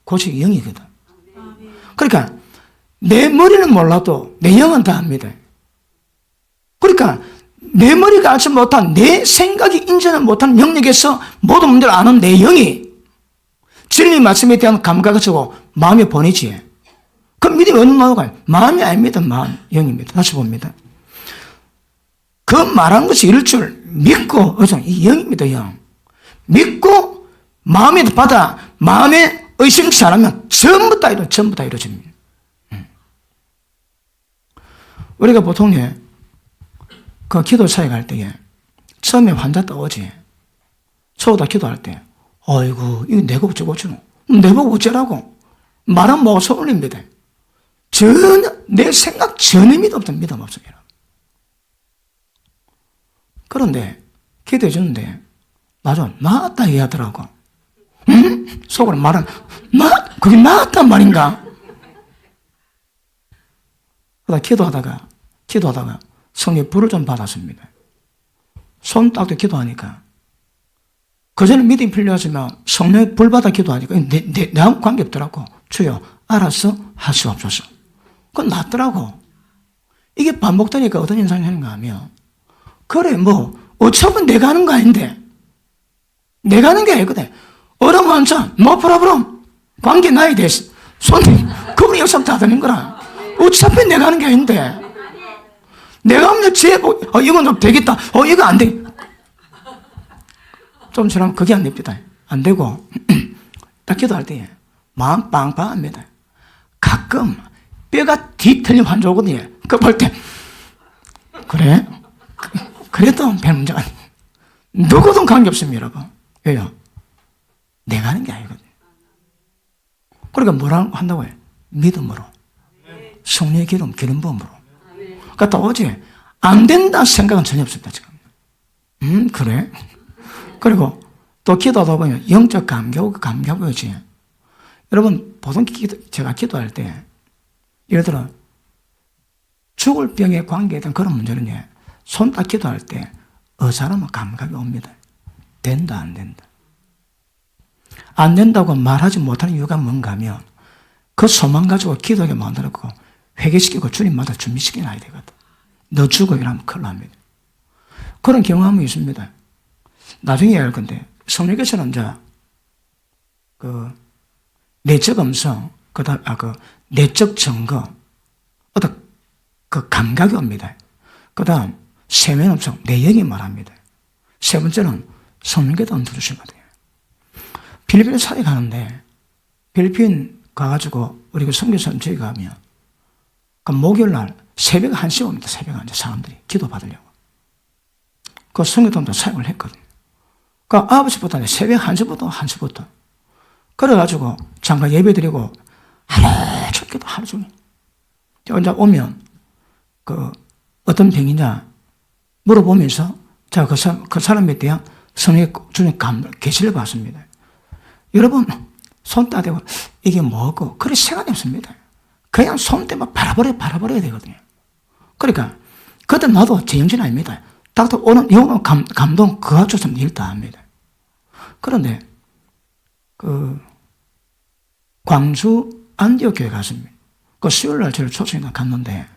곳이 영이거든. 그러니까 내 머리는 몰라도 내 영은 다 압니다. 그러니까 내 머리가 알지 못한 내 생각이 인정을 못하는 영역에서 모든 문제를 아는 내 영이 진리 말씀에 대한 감각을 주고 마음이 보내지. 그 믿음이 어느 나라로 가요? 마음이 아닙니다. 마음, 영입니다. 다시 봅니다. 그 말하는 것이 이럴 줄 믿고, 이 영입니다. 영. 믿고 마음에 받아 마음에 의심치 않으면 전부 다 이루어집니다. 우리가 보통 그 기도 차에 갈 때에 처음에 환자 떠오지. 저보다 기도할 때 어이구 이거 내가 어쩌고 내가 어쩌라고 말은 먹어서 올립니다. 전혀 내 생각 전혀 믿음 없습니다. 그런데 기도해 주는데 나았다 얘기하더라고. 응? 속으로 말은 그게 나았단 말인가? 그러다 기도하다가 성령 불을 좀 받았습니다. 손 닦고 기도하니까 그전에 믿음이 필요하지만 성령의 불 받아 기도하니까 내하고 관계없더라고. 주여 알아서 할 수 없어서. 그건 낫더라고. 이게 반복되니까 어떤 현상이 하는가 하면 그래 어차피 내가 하는 거 아닌데 내가 하는 게 아니거든. 어려움 한참 no problem. 관계 나에 대해서 손님 그분이 역사 다 되는 거라. 어차피 내가 하는 게 아닌데 내가 하면 이건 좀 되겠다. 이거 안 돼. 좀 지나면 그게 안 됩니다. 안 되고 딱 기도할 때 마음 빵빵합니다. 가끔 뼈가 뒤틀린 환자 오거든요. 그거 볼 때 그래? 그래도 별 문제가 아니에요. 누구든 관계없습니다. 여러분. 왜요? 내가 하는 게 아니거든요. 그러니까 뭐라 한다고 해요? 믿음으로. 성령의 기름 부음으로. 그러니까 오지 안 된다 생각은 전혀 없습니다. 지금. 그래? 그리고 또 기도하다 보면 영적 감격이지. 여러분 보통 제가 기도할 때 예를 들어 죽을 병에 관계된 그런 문제는 손 딱 기도할 때 사람은 감각이 옵니다. 된다, 안 된다. 안 된다고 말하지 못하는 이유가 뭔가 하면 그 소망 가지고 기도하게 만들었고 회개시키고 주님마다 준비시켜놔야 되거든. 너 죽어 이러면 큰일 납니다. 그런 경험이 있습니다. 나중에 알 건데 성령께서는 이제 내적 음성, 내적 증거, 어떤 감각이 옵니다. 그 다음 세면 음성, 내 영이 말합니다. 세 번째는 성령께서 얹어주시거든요. 필리핀에 사회 가는데 필리핀 가가지고 우리 선교사님 저희 가면 목요일 날 새벽 1시에 옵니다. 새벽 1시 사람들이 기도 받으려고. 그 선교도도 사역을 했거든요. 그 9시부터 새벽 1시부터 그래가지고 잠깐 예배 드리고 하루 종일 기도 하루 종일. 이제 오면 어떤 병이냐 물어보면서 제가 그 사람에 대한 성령의 주님 계시를 받습니다. 여러분 손 따대고 이게 뭐고 그럴 시간이 없습니다. 그냥 손 대면 바라버려야 되거든요. 그러니까 그때 나도 제 영신 아닙니다. 딱 오는 영혼 감동 그가 쫓으면 일 다 합니다. 그런데 광주 안디옥 교회 갔습니다. 그 수요일 날 저를 초청해 갔는데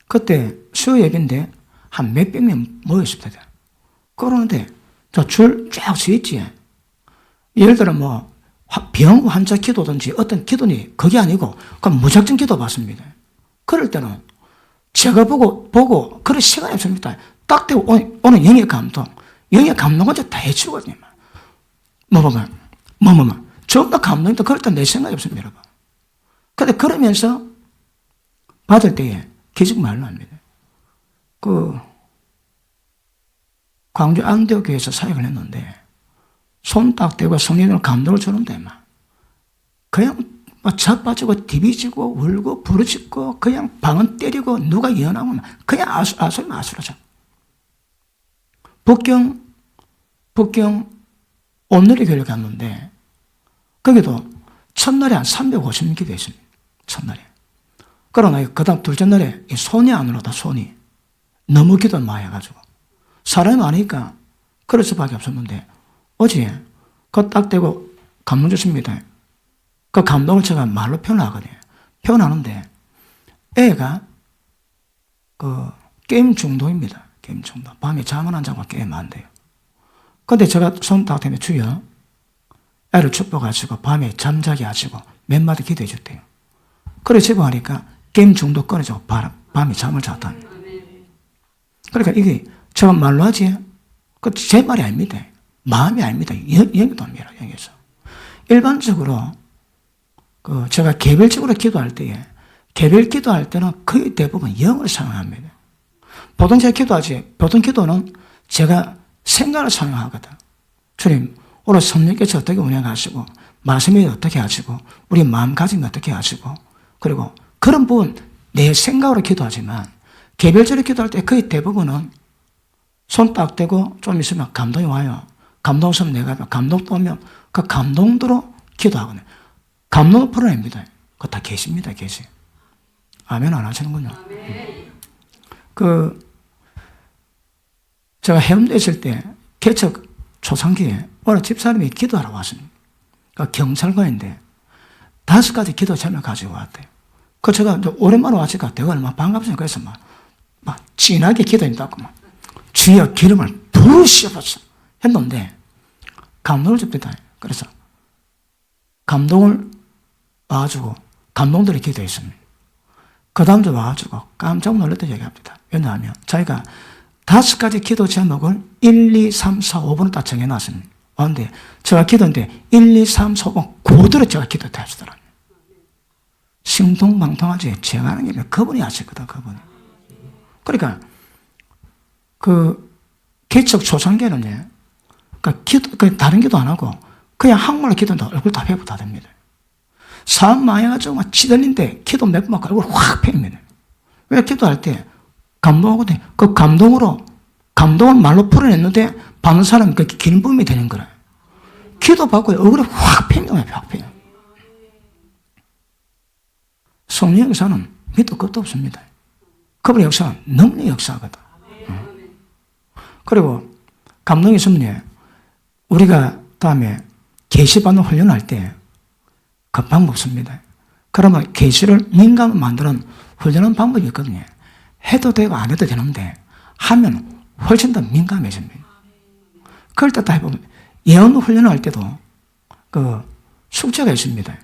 그때 수요 예배인데 한 몇백 명 모였습니다. 그러는데 저 줄 쫙 서 있지. 예를 들어 병 환자 기도든지 어떤 기도니 그게 아니고 그럼 무작정 기도 받습니다. 그럴 때는 제가 보고 그럴 시간이 없습니다. 딱 되고 오는 영의 감동은 다 해치우거든요. 전부 다 감동인데 그럴 때 내 생각이 없습니다, 여러분. 근데 그러면서 받을 때에 기적 말로 합니다. 광주 안디옥 교회에서 사역을 했는데 손 딱 대고 성령으로 감동을 주는데 그냥 자빠지고 디비지고 울고 부르짖고 그냥 방언 때리고 누가 예언하면 그냥 아수라죠. 북경 온누리 교회를 갔는데 거기도 첫날에 한 350명 기도 했습니다. 첫날에. 그러나 그 다음 둘째 날에 손이 안 올라다 손이 너무 기도 많이 해가지고 사람이 많으니까 그럴 수밖에 없었는데 어제 딱 대고 감동 주십니다. 그 감동을 제가 말로 표현하거든요. 표현하는데 애가 게임 중독입니다. 게임 중독. 밤에 잠을 안 자고 게임 안 돼요. 근데 제가 손 딱 대면 주여 애를 축복하시고 밤에 잠자게 하시고 몇 마디 기도해 줬대요. 그래 제보하니까 게임 중독 끊어지고 밤에 잠을 잤다. 그러니까 이게 제가 말로 하지 제 말이 아닙니다. 마음이 아닙니다. 영이도 아닙니다. 영에서. 일반적으로 제가 개별적으로 기도할 때에 개별 기도할 때는 거의 대부분 영을 사용합니다. 보통 제가 기도하지 보통 기도는 제가 생각을 사용하거든. 주님 오늘 성령께서 어떻게 운행하시고 말씀이 어떻게 하시고 우리 마음가짐이 어떻게 하시고 그리고 그런 부분 내 생각으로 기도하지만 개별적으로 기도할 때 거의 대부분은 손 딱 대고 좀 있으면 감동이 와요. 감동 없으면 내가 감동도 오면 그 감동대로 기도하거든요. 감동을 풀어냅니다. 그거 다 계십니다. 계시. 아멘 안 하시는군요. 제가 해운대에 있을 때 개척 초창기에 어느 집사람이 기도하러 왔습니다. 경찰관인데 5가지 기도 제목을 가지고 왔대요. 제가 오랜만에 왔으니까 내가 얼마나 반갑습니까? 그래서 막 진하게 기도한다고 주여 기름을 부으시옵소서 했는데 감동을 줍니다. 그래서 감동을 와가지고 감동들이 기도했습니다. 그 다음도 와가지고 깜짝 놀랐던 얘기합니다. 왜냐하면 자기가 5가지 기도 제목을 1, 2, 3, 4, 5번을 딱 정해놨습니다. 그런데 제가 기도인데 1, 2, 3, 4, 5번 그대로 제가 기도를 하시더라고요. 신통방통하지 제가 하는 게 그분이 하셨거든. 그분이. 그러니까 개척 초창기에는요. 다른 기도 안 하고 그냥 한국말로 기도한다 얼굴 다 회복 다 됩니다. 사업 망해가지고 막 치들린데 기도 몇 번 하고 얼굴 확 펴입니다. 왜 기도할 때 감동하거든요. 그 감동을 말로 풀어냈는데 받는 사람이 그렇게 기름붐이 되는 거예요. 기도 받고 얼굴이 확 펴면 확 펴요. 성령 역사는 밑도 끝도 없습니다. 그분의 역사는 능력 역사거든. 그리고 감동이 있으면 우리가 다음에 계시받는 훈련할 때 그 방법 씁니다. 그러면 계시를 민감을 만드는 훈련하는 방법이 있거든요. 해도 되고 안 해도 되는데 하면 훨씬 더 민감해집니다. 그럴 때 다 해보면 예언 훈련을 할 때도 그 숙제가 있습니다.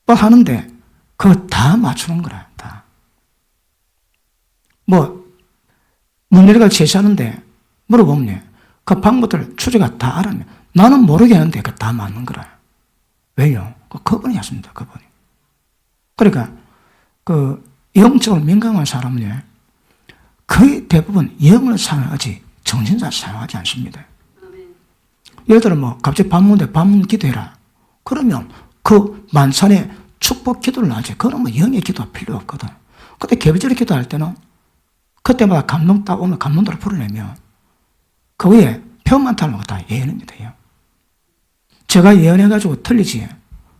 뭐 하는데 그거 다 맞추는 거라. 다. 뭐 문제를 제시하는데 물어보면 그 방법들 주제가 다 알아요. 나는 모르겠는데 그거 다 맞는 거라. 왜요? 그분이 하십니다. 그분이. 그러니까 그 영적으로 민감한 사람은 거의 대부분 영을 사용하지 정신사를 사용하지 않습니다. 예를 들어 뭐 갑자기 반문 기도해라. 그러면 그 만찬에 축복 기도를 하지. 그러면 영의 기도가 필요 없거든. 근데 개별적으로 기도할 때는 그때마다 감동 딱 오면 감동대로 풀어내면 그 위에 표현만 타는 다 예언입니다. 제가 예언해가지고 틀리지.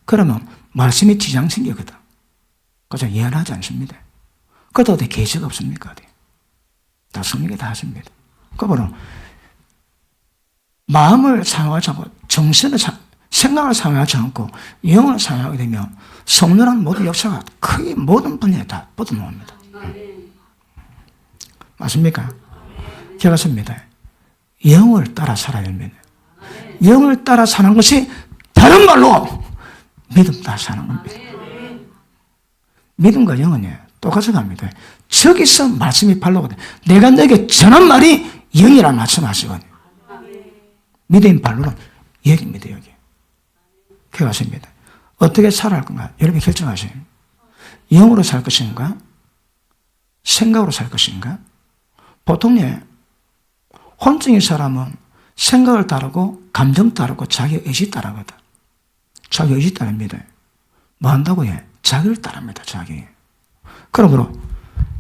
그러면 말씀이 지장 생기거든. 그래서 예언하지 않습니다. 그것도 어디 계시가 없습니까? 다 성령이 다 하십니다. 그거는 마음을 사용하지 않고 생각을 사용하지 않고 영을 사용하게 되면 성령한 모든 역사가 거의 모든 분야에 다 뻗어나옵니다. 맞습니까? 제가 씁니다. 영을 따라 살아야 됩니다. 영을 따라 사는 것이 다른 말로 믿음 따라 사는 겁니다. 믿음과 영은 똑같이 갑니다. 저기서 말씀이 발로거든요. 내가 너에게 전한 말이 영이라는 말씀하시거든요. 믿음의 발로는 여기입니다. 여기. 그것입니다. 어떻게 살아갈 건가? 여러분이 결정하세요. 영으로 살 것인가? 생각으로 살 것인가? 보통 혼적인 사람은 생각을 따르고 감정 따르고 자기 의지 따르거든. 자기 의지 따릅니다. 뭐 한다고 해? 자기를 따릅니다. 자기. 그러므로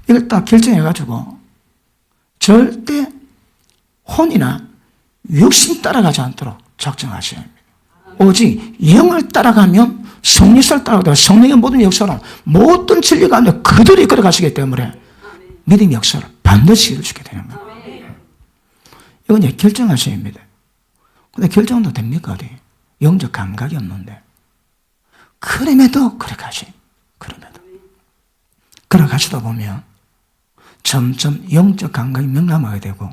이걸 딱 결정해가지고 절대 혼이나 육신 따라가지 않도록 작정하셔야 합니다. 오직 영을 따라가면 성리를 따라가다 성령의 모든 역사는 모든 진리가 아니라 그들이 이끌어 가시기 때문에 믿음의 역사를 반드시 이루시게 되는 겁니다. 이건 결정하셔야 합니다. 근데 결정도 됩니까? 어디? 영적 감각이 없는데. 그럼에도 그렇게 하셔요. 그럼에도. 그렇게 하시다 보면 점점 영적 감각이 명람하게 되고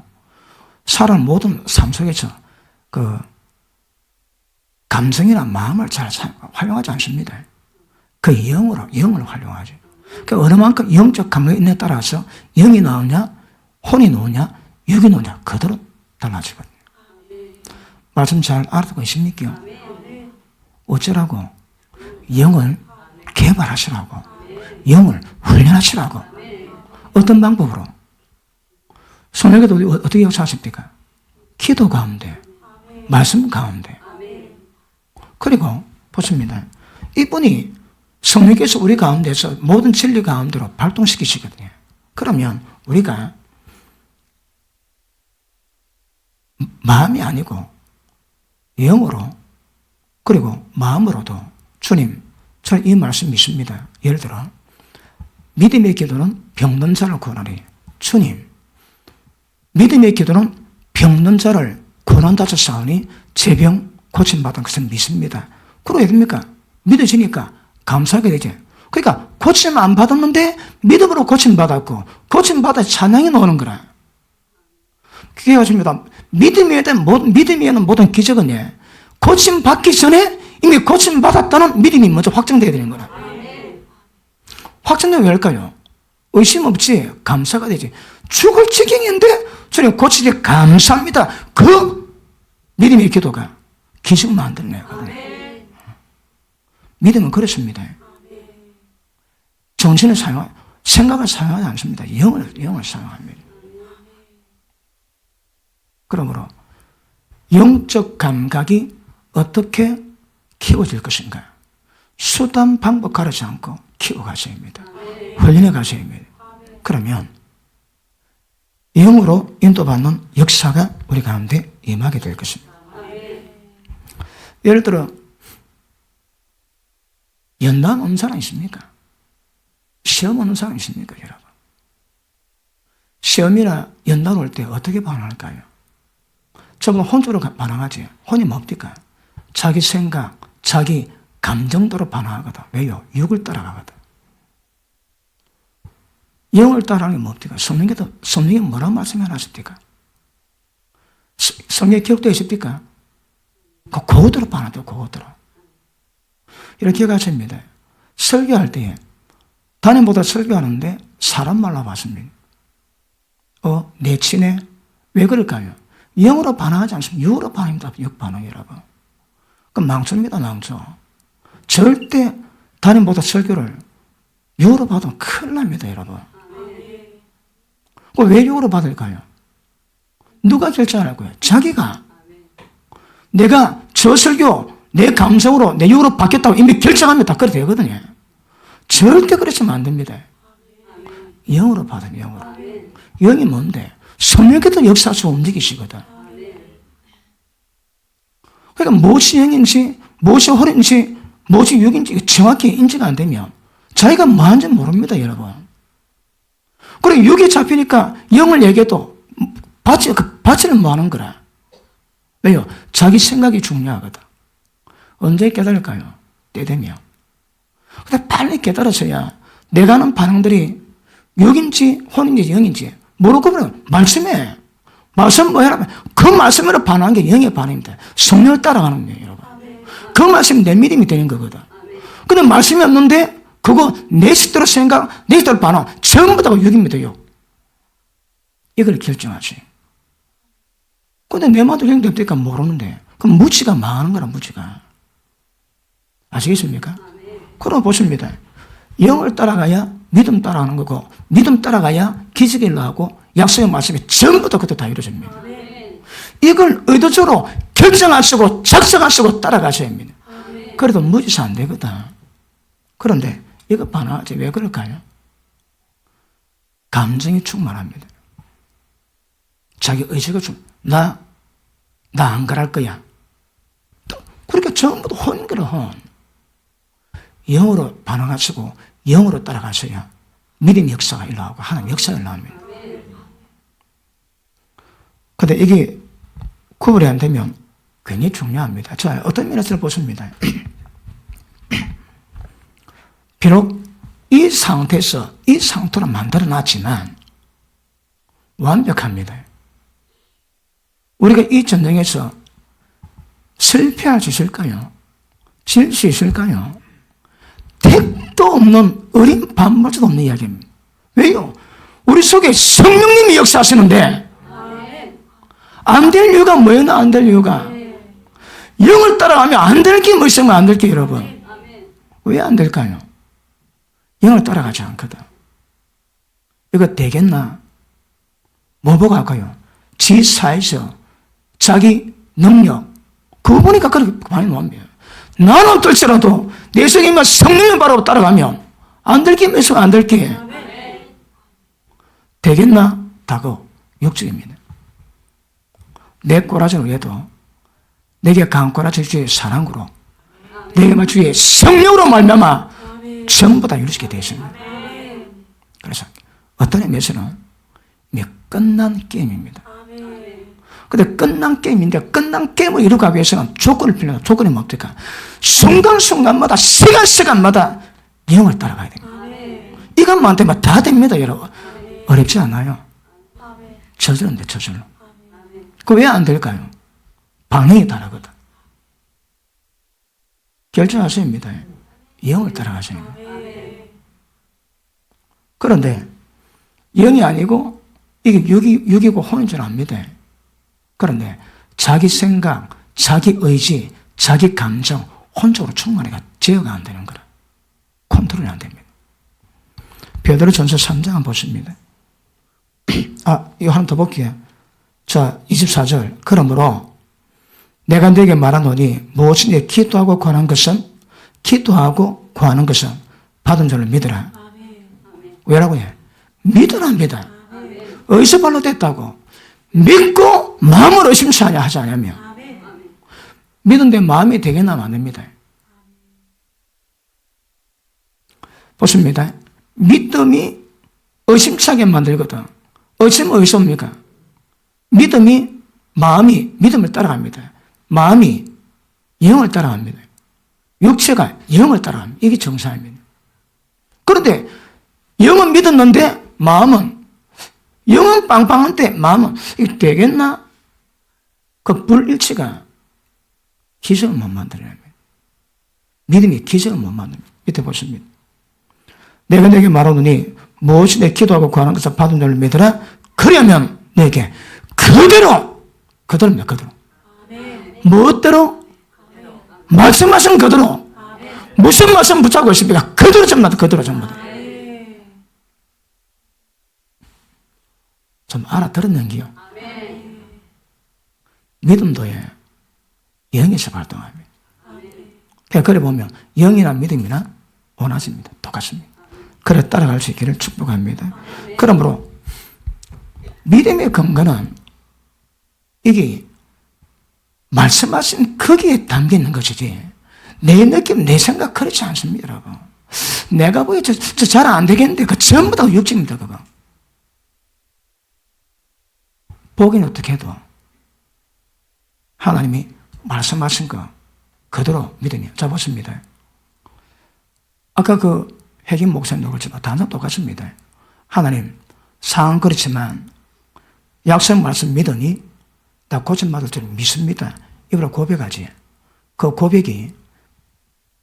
사람 모든 삶 속에서 그 감성이나 마음을 잘 활용하지 않습니다. 그 영을 활용하죠. 그 어느 만큼 영적 감각이 있느냐에 따라서 영이 나오냐, 혼이 나오냐, 육이 나오냐, 그대로 달라지거든요. 말씀 잘 알아듣고 있습니까? 어쩌라고? 영을 개발하시라고. 영을 훈련하시라고. 어떤 방법으로? 성령께도 어떻게 역사하십니까? 기도 가운데, 말씀 가운데. 그리고 보십니다. 이분이 성령께서 우리 가운데서 모든 진리 가운데로 발동시키시거든요. 그러면 우리가 마음이 아니고 영으로 그리고 마음으로도 주님, 저는 이 말씀 믿습니다. 예를 들어 믿음의 기도는 병든 자를 구원하리. 주님, 믿음의 기도는 병든 자를 구원한다 하셨사오니 제 병 고침받은 것을 믿습니다. 그러게 됩니까? 믿어지니까 감사하게 되죠. 그러니까 고침 안 받았는데 믿음으로 고침받았고 고침받아 찬양이 나오는 거라. 그게 가십니다. 믿음이에는 모든 기적은 고침받기 전에 이미 고침받았다는 믿음이 먼저 확정되어야 되는 거라. 확정되면 왜 할까요? 의심 없지. 감사가 되지. 죽을 지경인데 주님 고치지 감사합니다. 그 믿음의 기도가 기적을 만들어내요. 믿음은 그렇습니다. 정신을 생각을 사용하지 않습니다. 영을 사용합니다. 그러므로 영적 감각이 어떻게 키워질 것인가? 수단 방법 가르치지 않고 키워가셔야 합니다. 훈련해 가셔야 합니다. 그러면 영으로 인도받는 역사가 우리 가운데 임하게 될 것입니다. 예를 들어 연단 오는 사람 있습니까? 시험 오는 사람 있습니까, 여러분? 시험이나 연단 올 때 어떻게 반응할까요? 전부 혼적으로 반항하지. 혼이 뭡니까? 자기 생각, 자기 감정대로 반항하거든. 왜요? 육을 따라가거든. 영을 따라하는 게 뭡니까? 성령이 뭐라고 말씀하셨습니까? 성경 기억되어 있습니까? 그거대로 반하죠, 그거대로. 이렇게 기억하십니다. 설교할 때에, 담임보다 설교하는데 사람 말로 봤습니다. 내 친해? 왜 그럴까요? 영으로 반항하지 않습니다. 육으로 반항입니다. 육 반응이라고. 그럼 망초입니다, 망초. 절대 담임보다 설교를 육으로 받으면 큰일 납니다, 여러분. 왜 육으로 받을까요? 누가 결정할 거예요? 자기가. 내가 저 설교, 내 감성으로, 내 육으로 바뀌었다고 이미 결정하면 다 그래 되거든요. 절대 그러시면 안 됩니다. 영으로 받으면 영으로. 영이 뭔데? 성령께서 역사하시고 움직이시거든. 그러니까 무엇이 영인지, 무엇이 홀인지, 무엇이 육인지 정확히 인지가 안 되면 자기가 뭐하는지 모릅니다, 여러분. 그리고 육이 잡히니까 영을 얘기해도 받지는 뭐하는 거라. 왜요? 자기 생각이 중요하거든. 언제 깨달을까요? 때 되면. 근데 빨리 깨달아서야 내가 하는 반응들이 육인지 혼인지 영인지 모르고 그러면 말씀해. 말씀 뭐 해라면 그 말씀으로 반응한 게 영의 반응입니다. 성령을 따라가는 거예요, 여러분. 그 말씀이 내 믿음이 되는 거거든. 근데 말씀이 없는데 그거 내 식대로 생각, 내 식대로 반응 전부 다 육입니다, 육. 이걸 결정하지. 근데 내 말도 영되니까 모르는데 그럼 무지가 망하는 거라, 무지가. 아시겠습니까? 그럼 보십니다. 영을 따라가야 믿음 따라가는 거고, 믿음 따라가야 기적이 일어나고 약속의 말씀이 전부 다 그때 다 이루어집니다. 이걸 의도적으로 결정하시고 작성하시고 따라가셔야 합니다. 그래도 무지서 안 되거든. 그런데 이거 반항하지. 왜 그럴까요? 감정이 충만합니다. 자기 의지가 나 안 그럴 거야. 그러니까 전부 다 혼거라, 혼. 영으로 반응하시고 영으로 따라가셔야 믿음의 역사가 일어나고 하나님 역사가 일어납니다. 그런데 이게 구분이 안 되면 굉장히 중요합니다. 자, 어떤 면에서 보십니다. 비록 이 상태에서 이 상태로 만들어놨지만 완벽합니다. 우리가 이 전쟁에서 실패할 수 있을까요? 질 수 있을까요? 택도 없는 어린 반모도 없는 이야기입니다. 왜요? 우리 속에 성령님이 역사하시는데 안 될 이유가 뭐예요? 안 될 이유가 영을 따라가면 안 될 게 뭐 있으면 안 될 게, 여러분. 왜 안 될까요? 영을 따라가지 않거든. 이거 되겠나? 뭐 보고 할까요? 지 사에서 자기 능력, 그거 보니까 그렇게 많이 나옵니다. 나는 어떨지라도 내 속에 있는 성령을 바로 따라가면 안 될 게 있으면 안 될 게 되겠나? 다그 육적입니다. 내 꼬라지를 위해도 내게 강한 꼬라지 주의 사랑으로 내게 주의 성령으로 말미암아 전부 다 이루어지게 되어 있습니다. 그래서 어떤 의미에서는 끝난 게임입니다. 근데 끝난 게임인데 끝난 게임을 이루기 위해서는 조건을 필요해요. 조건이 뭡니까? 순간순간마다 시간마다 영을 따라가야 됩니다. 이것만 되면 다 됩니다, 여러분. 어렵지 않아요. 저절로인데 저절로. 그 왜 안 될까요? 반응이 다르거든. 결정하셔야 합니다. 영을 따라가셔야 합니다. 그런데 영이 아니고 이게 육이고 혼인 줄 압니다. 그런데 자기 생각, 자기 의지, 자기 감정 혼적으로 충만해가 제어가 안 되는 거라. 컨트롤이 안 됩니다. 베드로전서 3장 한번 보십니다. 이거 하나 더 볼게요. 자, 24절. 그러므로 내가 너에게 말하노니 무엇이든지 기도하고 구하는 것은 받은 줄로 믿으라. 왜라고 해? 믿으랍니다. 어디서 발로 됐다고? 믿고 마음을 의심치 하지 않으면 믿은데 마음이 되겠나 안 됩니다. 보십니다. 믿음이 의심치 하게 만들거든. 의심은 어디서 옵니까? 믿음이 마음이 믿음을 따라갑니다. 마음이 영을 따라갑니다. 육체가 영을 따라갑니다. 이게 정상입니다. 그런데 영은 믿었는데 마음은, 영은 빵빵한데 마음은 이게 되겠나? 그 불일치가 기적을 못 만들어냅니다. 믿음이 기적을 못 만듭니다. 밑에 보십니다. 내가 내게 말하노니 무엇이 내 기도하고 구하는 것을 받은 줄을 믿으라. 그러면 내게 그대로입니다. 그대로. 무엇대로? 말씀하신 그대로. 무슨 말씀 붙잡고 있습니까? 그대로 전부 다, 그대로 전부 다. 좀 알아들었는기요? 믿음도 영에서 발동합니다. 그래 보면 영이나 믿음이나 원하십니다. 똑같습니다. 그래 따라갈 수 있기를 축복합니다. 그러므로 믿음의 근거는 이게 말씀하신 거기에 담겨 있는 것이지 내 느낌, 내 생각 그렇지 않습니다. 여러분. 내가 보기에 잘 안 되겠는데 그 전부 다 육체입니다. 그거. 보기는 어떻게 해도 하나님이 말씀하신 거 그대로 믿으면. 자, 보십니다. 아까 그 핵임 목사님도 그렇지만 단상 똑같습니다. 하나님, 상황 그렇지만 약속 말씀 믿으니 나 고침받을 줄 믿습니다. 이거로 고백하지. 그 고백이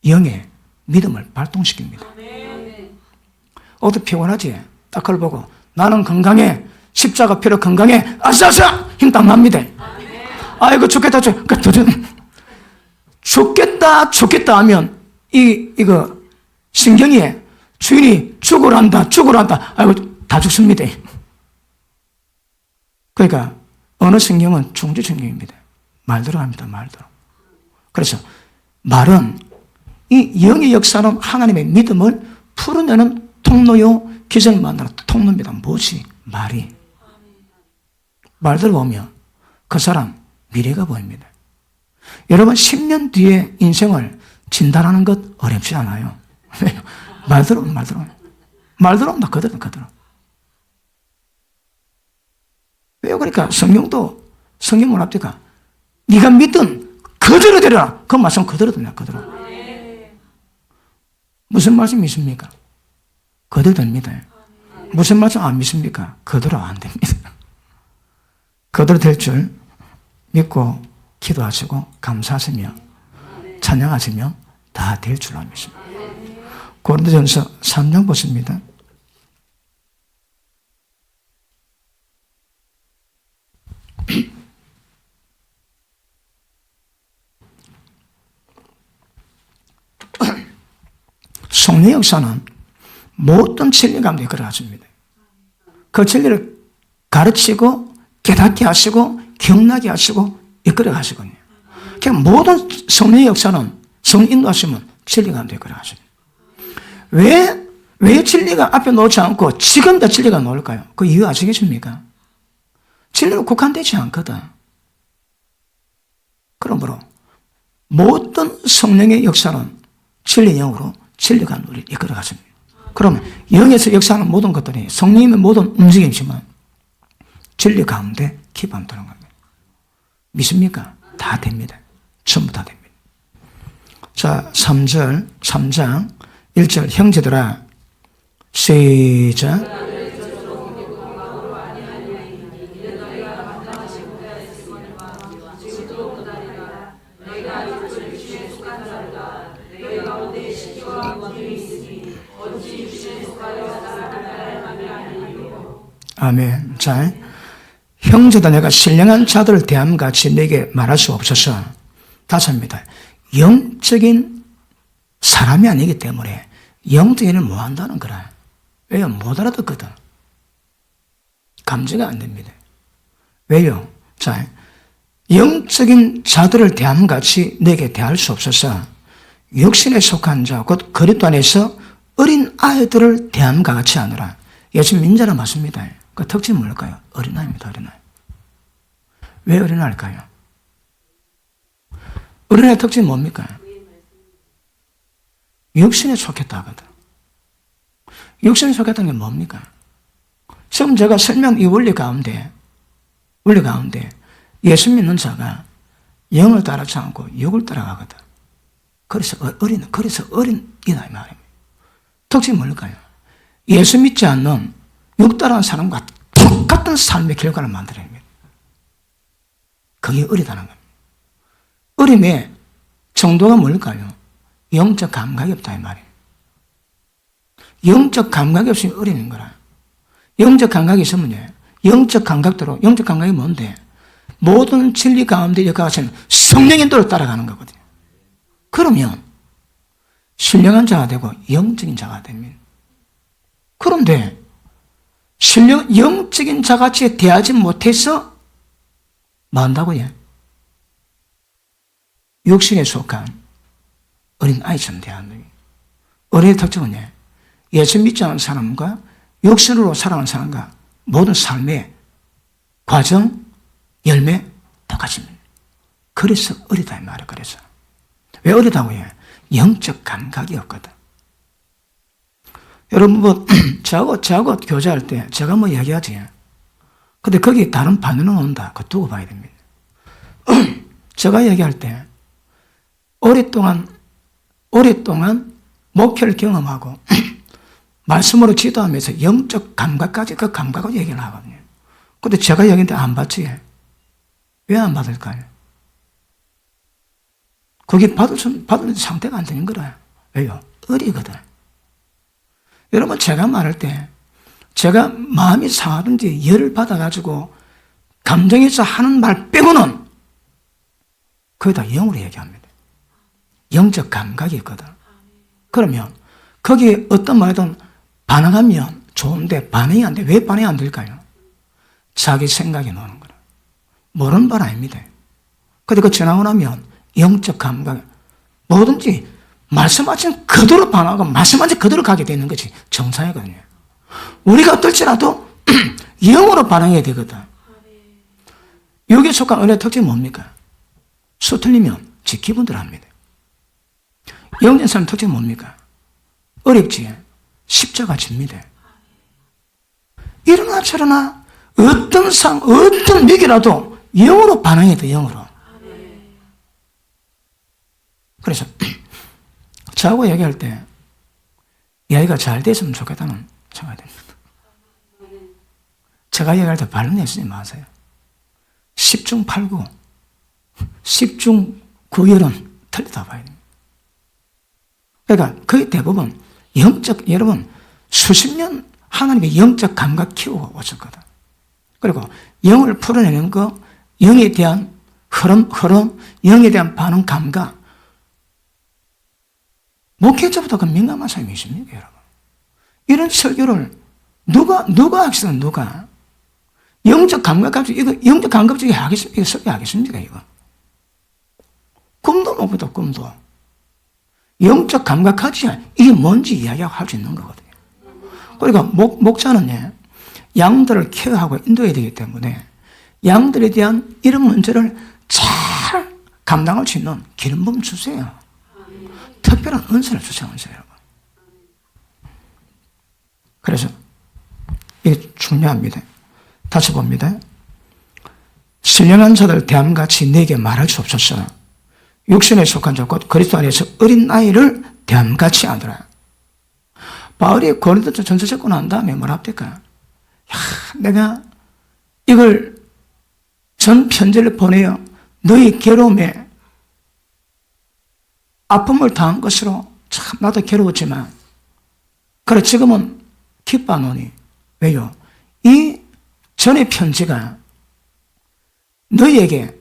영의 믿음을 발동시킵니다. 어디 피곤하지? 딱 그걸 보고 나는 건강해. 십자가 피로 건강해. 아싸! 힘 딱 납니다. 아이고 죽겠다. 죽겠다 하면 이거 신경이 주인이 죽으란다. 아이고 다 죽습니다. 그러니까 어느 성경은 중지 성경입니다. 말대로 합니다. 말대로. 그래서 말은 이 영의 역사는 하나님의 믿음을 풀어내는 통로요, 기적을 만드는 통로입니다. 무엇이? 말이. 말대로 보면 그 사람 미래가 보입니다. 여러분 10년 뒤에 인생을 진단하는 것 어렵지 않아요. 말대로 나 그대로. 왜요? 그러니까 성경 뭐랍니까? 네가 믿든 그대로 되라. 그 말씀 그대로 됩니다. 그대로. 무슨 말씀 믿습니까? 그대로 됩니다. 무슨 말씀 안 믿습니까? 그대로 안 됩니다. 그대로 될 줄 믿고 기도하시고 감사하시며 찬양하시며 다 될 줄로 믿습니다. 고린도전서 3장 보십니다. 성령 역사는 모든 진리 가운데 걸어갔습니다. 그 진리를 가르치고 깨닫게 하시고 경나게 하시고 이끌어 가시거든요. 그러니까 모든 성령 역사는 성령 인도하시면 진리 가운데 걸어가십니다. 왜 진리가 앞에 놓지 않고 지금 다 진리가 나올까요? 그 이유 아시겠습니까? 진리는 국한되지 않거든. 그러므로 모든 성령의 역사는 진리 영으로 진리가 우리를 이끌어 가십니다. 그러면 영에서 역사하는 모든 것들이 성령님의 모든 움직임이지만 진리 가운데 기반되는 겁니다. 믿습니까? 다 됩니다. 전부 다 됩니다. 자, 3장 1절 형제들아 시작. 아멘. 자, 형제다 내가 신령한 자들을 대함같이 내게 말할 수 없어서 다섯입니다. 영적인 사람이 아니기 때문에 영적인 일을 못 한다는 거라. 왜요? 못 알아듣거든. 감지가 안 됩니다. 왜요? 자, 영적인 자들을 대함같이 내게 대할 수 없어서 육신에 속한 자, 곧 그리스도 안에서 어린 아이들을 대함과 같이 하느라. 예수 민자는 맞습니다. 그 특징은 뭘까요? 어린아이입니다. 어린아이. 왜 어린아이일까요? 어린아이의 특징이 뭡니까? 육신에 속했다 하거든. 육신에 속했다는 게 뭡니까? 지금 제가 설명 이 원리 가운데 예수 믿는 자가 영을 따르지 않고 육을 따라가거든. 그래서 어린이다 이 말입니다. 특징이 뭘까요? 예수 믿지 않는 육 따르는 사람과 똑같은 삶의 결과를 만들어야 합니다. 그게 어리다는 겁니다. 어림의 정도가 뭘까요? 영적 감각이 없다 이 말이에요. 영적 감각이 없으면 어리는 거라. 영적 감각이 있으면요, 영적 감각대로, 영적 감각이 뭔데? 모든 진리 가운데 역사하시는 성령의 인도를 따라가는 거거든요. 그러면 신령한 자가 되고 영적인 자가 됩니다. 그런데 영적인 자같이 대하지 못해서 뭐 한다고요? 육신에 속한 어린 아이처럼 대하는 거예요. 어린의 특징은 예수 믿지 않은 사람과 육신으로 살아가는 사람과 모든 삶의 과정, 열매 똑같습니다. 그래서 어리다 이 말이에요. 그래서 왜 어리다고요? 영적 감각이 없거든. 여러분 뭐 저하고 교제할 때 제가 뭐 얘기하지. 근데 거기 다른 반응은 온다. 그거 두고 봐야 됩니다. 제가 얘기할 때 오랫동안 목표를 경험하고 말씀으로 지도하면서 영적 감각까지 그 감각을 얘기를 하거든요. 근데 제가 얘기했는데 안 받지. 왜 안 받을까요? 그게 받을 상태가 안 되는 거라. 왜요? 어리거든. 여러분 제가 말할 때 제가 마음이 상하든지 열을 받아가지고 감정에서 하는 말 빼고는 거의 다 영으로 얘기합니다. 영적 감각이 있거든. 그러면 거기에 어떤 말이든 반응하면 좋은데 반응이 안 돼. 왜 반응이 안 될까요? 자기 생각이 나오는 거라. 모르는 바 아닙니다. 근데 그 지나고 나면 영적 감각, 뭐든지 말씀하신 그대로 반응하고 말씀하신 그대로 가게 되는 것이 정상이거든요. 우리가 어떨지라도 영으로 반응해야 되거든. 여기에 속한 은혜의 특징이 뭡니까? 서툴리면 지 기분대로 합니다. 영적인 사람 특징이 뭡니까? 어렵지? 십자가 집니다. 이러나 저러나 어떤 위기라도 영으로 반응해야 돼, 영으로. 그래서 저하고 얘기할 때 이야기가 잘 됐으면 좋겠다는 생각이 듭니다. 제가 얘기할 때 발른 내쓰지 마세요. 10중 8구, 10중 9열은 틀리다 봐야 됩니다. 그러니까 거의 대부분 여러분 수십 년 하나님의 영적 감각 키우고 오셨거든. 그리고 영을 풀어내는 거, 영에 대한 흐름, 영에 대한 반응 감각. 목회자보다 그 민감한 사람이 있습니까, 여러분? 이런 설교를 누가 하겠어요, 누가? 영적 감각 가지고, 영적 감각 가지고 하겠습니까? 설교하겠습니까, 이거? 꿈도 못 꾸다, 꿈도. 영적 감각하지, 이게 뭔지 이야기하고 할 수 있는 거거든요. 그러니까 목자는 양들을 케어하고 인도해야 되기 때문에 양들에 대한 이런 문제를 잘 감당할 수 있는 기름 부음 주세요. 특별한 은사를 주세요, 은사 여러분. 그래서 이게 중요합니다. 다시 봅니다. 신령한 자들 대함같이 내게 말할 수 없었어. 육신에 속한 자 곧 그리스도 안에서 어린 아이를 대함같이 하더라. 바울이 고린도 전서 적고 난 다음에 뭐라 합니까? 내가 이걸 전 편지를 보내어 너희 괴로움에 아픔을 당한 것으로 참 나도 괴로웠지만 그래 지금은 기뻐하노니 왜요? 이 전의 편지가 너희에게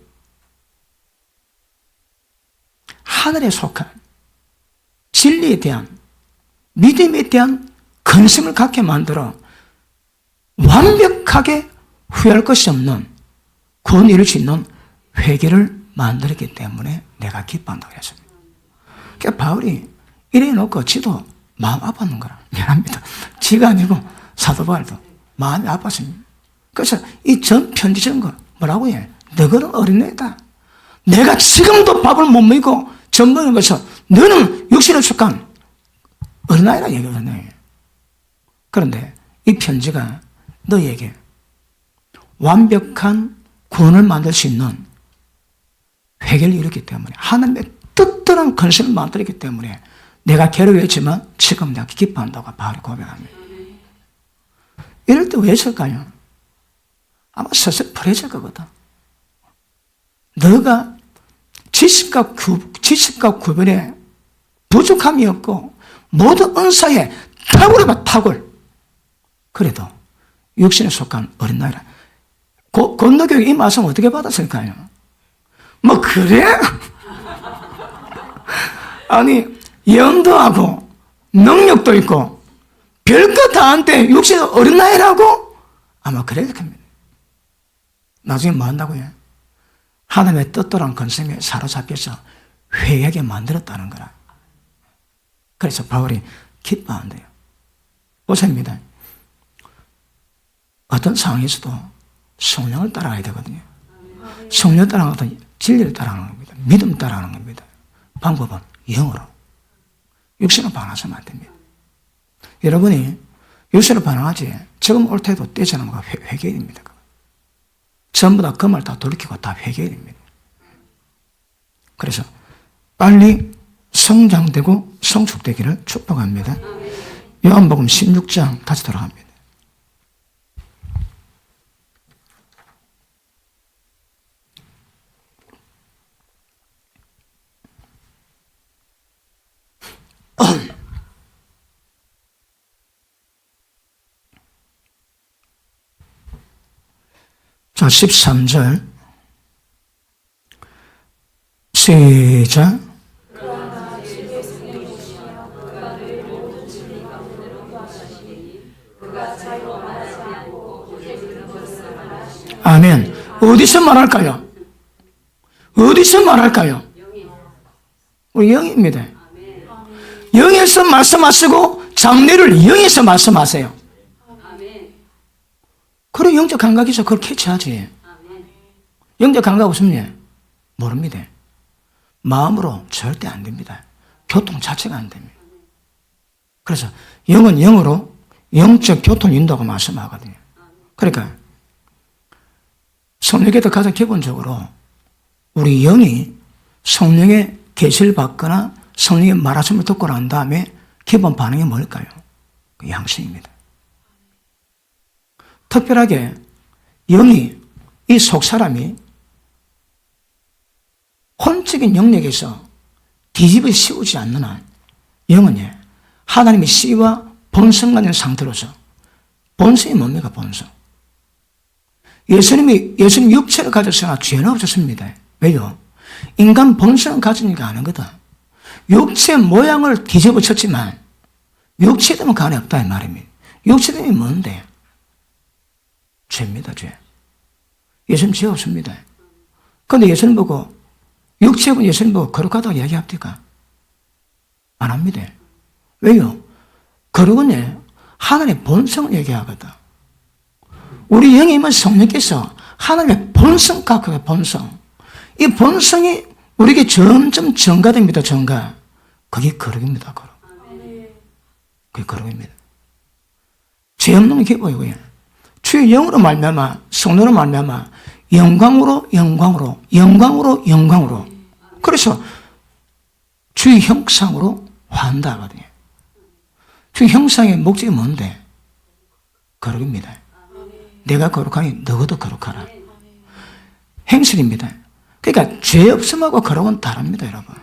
하늘에 속한 진리에 대한 믿음에 대한 근심을 갖게 만들어 완벽하게 후회할 것이 없는 구원 이룰 수 있는 회개를 만들었기 때문에 내가 기뻐한다고 했습니다. 그러니까 바울이 이래 놓고 지도 마음 아팠는 거라. 미안합니다. 지가 아니고 사도 바울도 마음이 아팠습니다. 그래서 이 전 편지 적은 거 뭐라고 해? 너는 어린애다. 내가 지금도 밥을 못 먹이고 젖 먹는 것은 너는 육신에 속한 어린아이라 얘기하잖아요. 그런데 이 편지가 너희에게 완벽한 구원을 만들 수 있는 회개를 이루기 때문에 하나님의 뜻대로 건설을 만들기 때문에 내가 괴로워했지만 지금 내가 기뻐한다고 바울이 고백합니다. 이럴 때 왜 있을까요? 아마 서서히 풀어질 거거든. 너가 지식과 구별에 부족함이 없고 모든 은사에 탁월해봐 탁월. 그래도 육신에 속한 어린 나이라. 건너교육 이 말씀 어떻게 받았을까요? 뭐 그래? 아니 영도 하고 능력도 있고 별것 다 한데 육신에 어린 나이라고? 아마 그랬을 겁니다. 나중에 뭐 한다고요? 하나님의 뜻대로한 건성에 사로잡혀서 회개하게 만들었다는 거라. 그래서 바울이 기뻐한대요. 보십니다. 어떤 상황에서도 성령을 따라가야 되거든요. 성령을 따라가는 것은 진리를 따라가는 겁니다. 믿음 따라가는 겁니다. 방법은 영으로. 육신을 반하시면 안 됩니다. 여러분이 육신을 반항하지 지금 올 때도 떼지 않은 거가 회개입니다. 전부 다 그 말 다 돌이키고 다 회개입니다. 그래서 빨리 성장되고 성축되기를 축복합니다. 요한복음 16장 다시 돌아갑니다. 자, 13절. 시작. 아멘. 어디서 말할까요? 어디서 말할까요? 우리 영입니다. 영에서 말씀하시고 장례를 영에서 말씀하세요. 그래 영적 감각에서 그걸 캐치하지. 영적 감각 없으면 모릅니다. 마음으로 절대 안 됩니다. 교통 자체가 안 됩니다. 그래서 영은 영으로 영적 교통을 인도하고 말씀하거든요. 그러니까 성령께서 가장 기본적으로 우리 영이 성령의 계시를 받거나 성령의 말하심을 듣고 난 다음에 기본 반응이 뭘까요? 그 양식입니다. 특별하게 영이 이 속사람이 혼적인 영역에서 뒤집어 씌우지 않는 한 영은 하나님의 씨와 본성 같은 상태로서 본성이 뭡니까? 본성. 예수님 육체를 가졌으나 죄는 없었습니다. 왜요? 인간 본성을 가지니까 아는거든. 육체 모양을 뒤집어 쳤지만 육체 되면 간에 없다 이 말입니다. 육체 되면 뭔데? 죄입니다. 죄. 예수님 죄 없습니다. 그런데 예수님 보고 육체분 예수님 보고 거룩하다고 이야기합니까? 안 합니다. 왜요? 거룩은 하나님의 본성을 얘기하거든. 우리 영에 있는 성령께서 하나님의 본성 갖고 본성. 이 본성이 우리에게 점점 증가됩니다. 증가. 그게 거룩입니다. 거룩. 그게 거룩입니다. 죄 없는 게 보이고요. 주의 영으로 말미암아 성령으로 말미암아 영광으로 영광으로 영광으로 영광으로 그래서 주의 형상으로 화한다 하거든요. 주의 형상의 목적이 뭔데? 거룩입니다. 내가 거룩하니 너도 거룩하라. 행실입니다. 그러니까 죄 없음하고 거룩은 다릅니다. 여러분.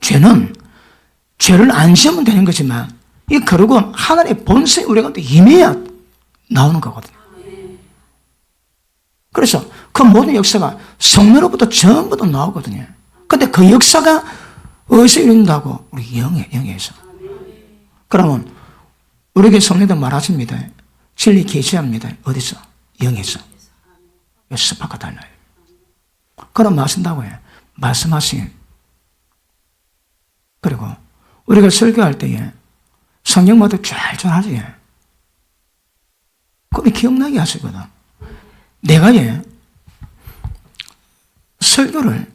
죄는 죄를 안 지으면 되는 거지만 이 거룩은 하나님의 본성이 우리 가운데 임해야 나오는 거거든요. 그래서 그 모든 역사가 성령으로부터 전부 다 나오거든요. 근데 그 역사가 어디서 이룬다고? 우리 영에서. 그러면 우리에게 성령도 말하십니다. 진리 계시합니다. 어디서? 영에서. 스파가 달라요. 그럼 말씀다고 해요. 말씀하신. 그리고 우리가 설교할 때에 성령마다 쫙쫙 하지. 그럼 기억나게 하시거든. 내가 설교를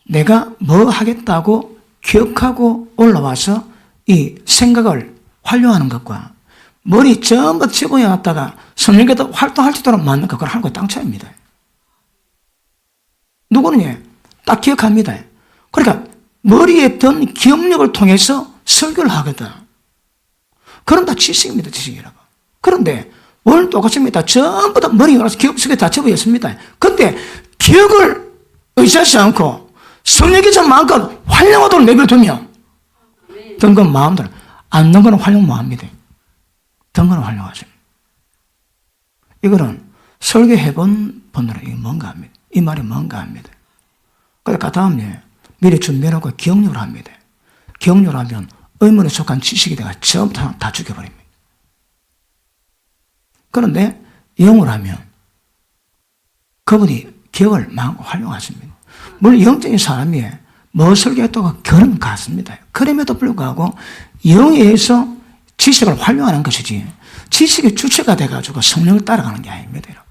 내가 뭐 하겠다고 기억하고 올라와서 이 생각을 활용하는 것과 머리 전부 집어넣었다가 성령께서 활동할 수 있도록 만든 것, 그걸 하는 거 땅 차이입니다. 누구는 딱 기억합니다. 그러니까 머리에 든 기억력을 통해서 설교를 하거든. 그럼 다 지식입니다. 지식이라고. 그런데 오늘 똑같습니다. 전부 다 머리에 올라서 기억 속에 다 접어있습니다. 근데 기억을 의지하지 않고 성령이 좀 마음껏 활용하도록 내버려두면 든 건 마음대로, 안 든 거는 활용 못합니다. 든 거는 활용하죠. 이거는 설교해본 분들은 이게 뭔가 합니다. 이 말이 뭔가 합니다. 그러니까 다음에 미리 준비하고 기억력을 합니다. 기억력을 하면 의문에 속한 지식이 내가 전부 다 죽여버립니다. 그런데 영어를 하면 그분이 기억을 마음껏 활용하십니다. 물론 영적인 사람이 뭐 설교했다고 결은 같습니다. 그럼에도 불구하고 영에 의해서 지식을 활용하는 것이지 지식의 주체가 돼가지고 성령을 따라가는 게 아닙니다.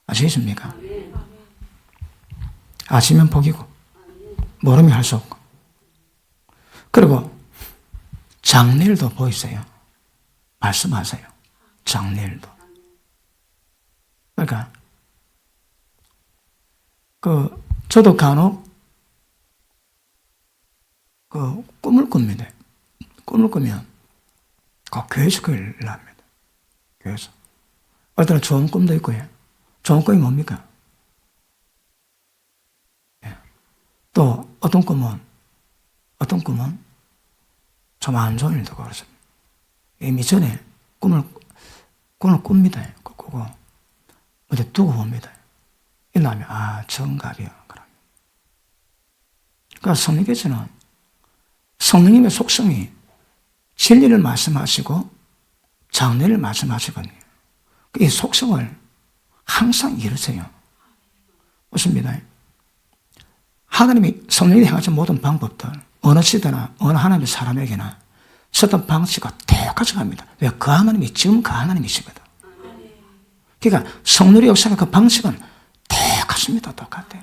아시겠습니까? 아시면 복이고 모르면 할 수 없고. 그리고 장례일도 보이세요. 말씀하세요. 장례일도. 그러니까 저도 간혹 꿈을 꿉니다. 꿈을 꾸면 교회에서 그 일을 합니다. 교회에서. 어떨 때는 좋은 꿈도 있고요. 좋은 꿈이 뭡니까? 또 어떤 꿈은 좀 안 좋은 일도 그렇습니다. 이미 전에 꿈을 꿉니다. 꾸고 어디 두고 봅니다. 일어나면 정갑이야. 그러니까 성령께서는 성령님의 속성이 진리를 말씀하시고 장례를 말씀하시거든요. 이 속성을 항상 이루세요. 보십니다. 하나님이 성령이 행하신 모든 방법들 어느 시대나 어느 하나님의 사람에게나 썼던 방식과 똑같이 갑니다. 왜? 그 하나님이 지금 그 하나님이시거든. 그러니까 성령의 역사가 그 방식은 똑같습니다. 똑같아요.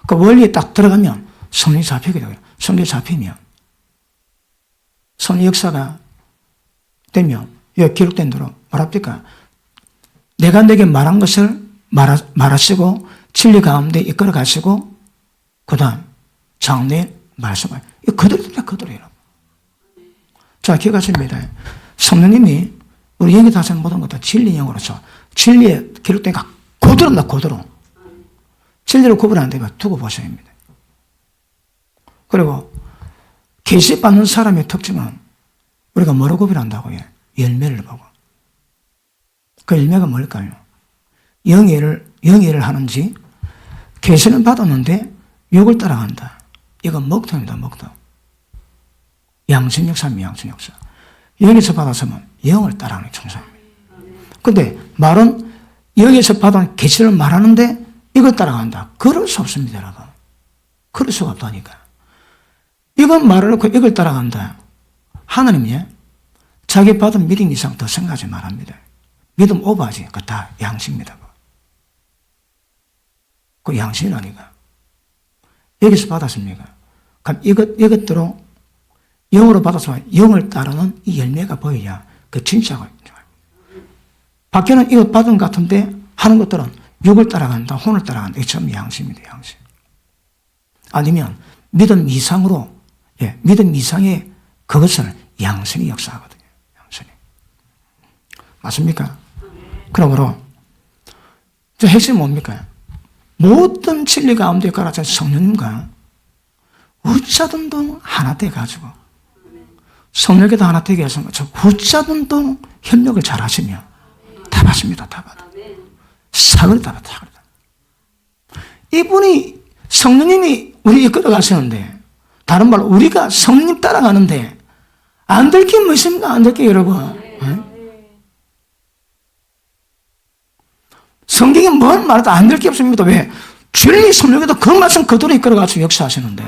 그 원리에 딱 들어가면 성령이 잡히게 돼요. 성령이 잡히면 성령 역사가 되면 여기 기록된 대로 뭐랍니까? 내가 내게 말한 것을 말하시고 진리 가운데 이끌어 가시고 그 다음 장래 말씀을 이거 그대로입니다. 그대로예요. 자, 기억하십니다. 성령님이 우리 영에 다스리는 모든 것도 진리 영으로서 진리에 기록된 거 그대로입니다. 그대로. 진리를 구분 안 되면 두고 보셔야 합니다. 그리고 계시 받는 사람의 특징은 우리가 뭐로 구별한다고요? 열매를 보고. 그 열매가 뭘까요? 영예를 하는지 계시는 받았는데 욕을 따라간다. 이건 먹통입니다. 먹통. 양심 역사입니다. 양심 역사. 영에서 받았으면 영을 따라가는 청사입니다. 근데 말은 영에서 받은 계시를 말하는데 이걸 따라간다. 그럴 수 없습니다. 여러분. 그럴 수가 없다니까. 이건 말을 놓고 이걸 따라간다. 하나님이 자기 받은 믿음 이상 더 생각하지 말합니다. 믿음 오버하지. 그거 다 양심입니다. 그 양심이라니까. 여기서 받았습니까? 그럼 이것대로 영으로 받아서 영을 따르는 이 열매가 보여야 그 진짜가. 밖에는 이것 받은 것 같은데 하는 것들은 육을 따라간다, 혼을 따라간다. 이게 전부 양심입니다. 양심. 아니면 믿음 이상으로, 믿음 이상의 그것을 양심이 역사하거든요. 양심이. 맞습니까? 그러므로 저 핵심이 뭡니까? 모든 진리 가운데 깔아진 성령님과 어쩌든도 하나 돼가지고 성령께도 하나 되게 해서 어쩌든도 협력을 잘 하시면 다 받습니다. 다 받아. 사거리 다 받아. 이분이 성령님이 우리 이끌어 가시는데 다른 말로 우리가 성령님 따라가는데 안 될 게 뭐 있습니까? 안 될 게 여러분. 성경에 뭘 말해도 안 될 게 없습니다. 왜? 주님이 성령에도 그 말씀 그대로 이끌어가지고 역사하시는데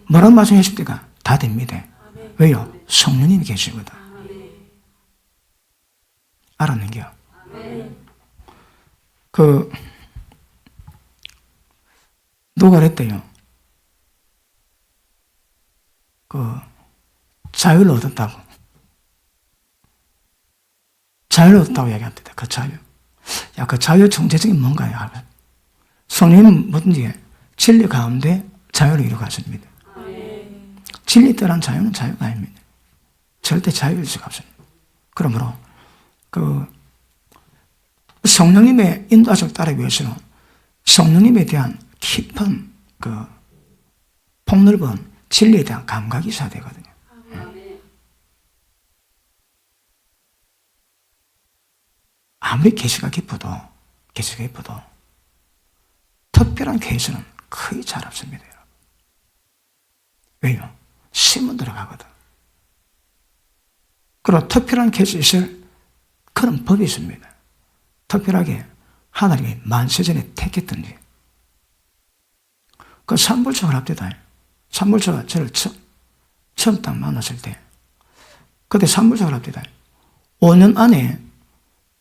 뭐라는 말씀 하십니까? 다 됩니다. 왜요? 성령님이 계시거든. 알았는겨? 누가 그랬대요? 자유를 얻었다고. 자유를 얻었다고 얘기합니다. 그 자유. 그 자유 정체적인 뭔가요? 성령님은 뭐든지 진리 가운데 자유를 이루어가십니다. 진리 떠난 자유는 자유가 아닙니다. 절대 자유일 수가 없습니다. 그러므로 성령님의 인도하심을 따르기 위해서는 성령님에 대한 깊은 폭넓은 진리에 대한 감각이 있어야 되거든요. 아무리 계시가 깊어도 특별한 계시는 거의 잘 없습니다. 여러분. 왜요? 심은 들어가거든. 그리고 특별한 계시 있을 그런 법이 있습니다. 특별하게 하나님이 만세전에 택했던지. 그 삼불초가 합디다. 삼불초가 저를 처음 딱 만났을 때, 그때 삼불초가 합디다. 5년 안에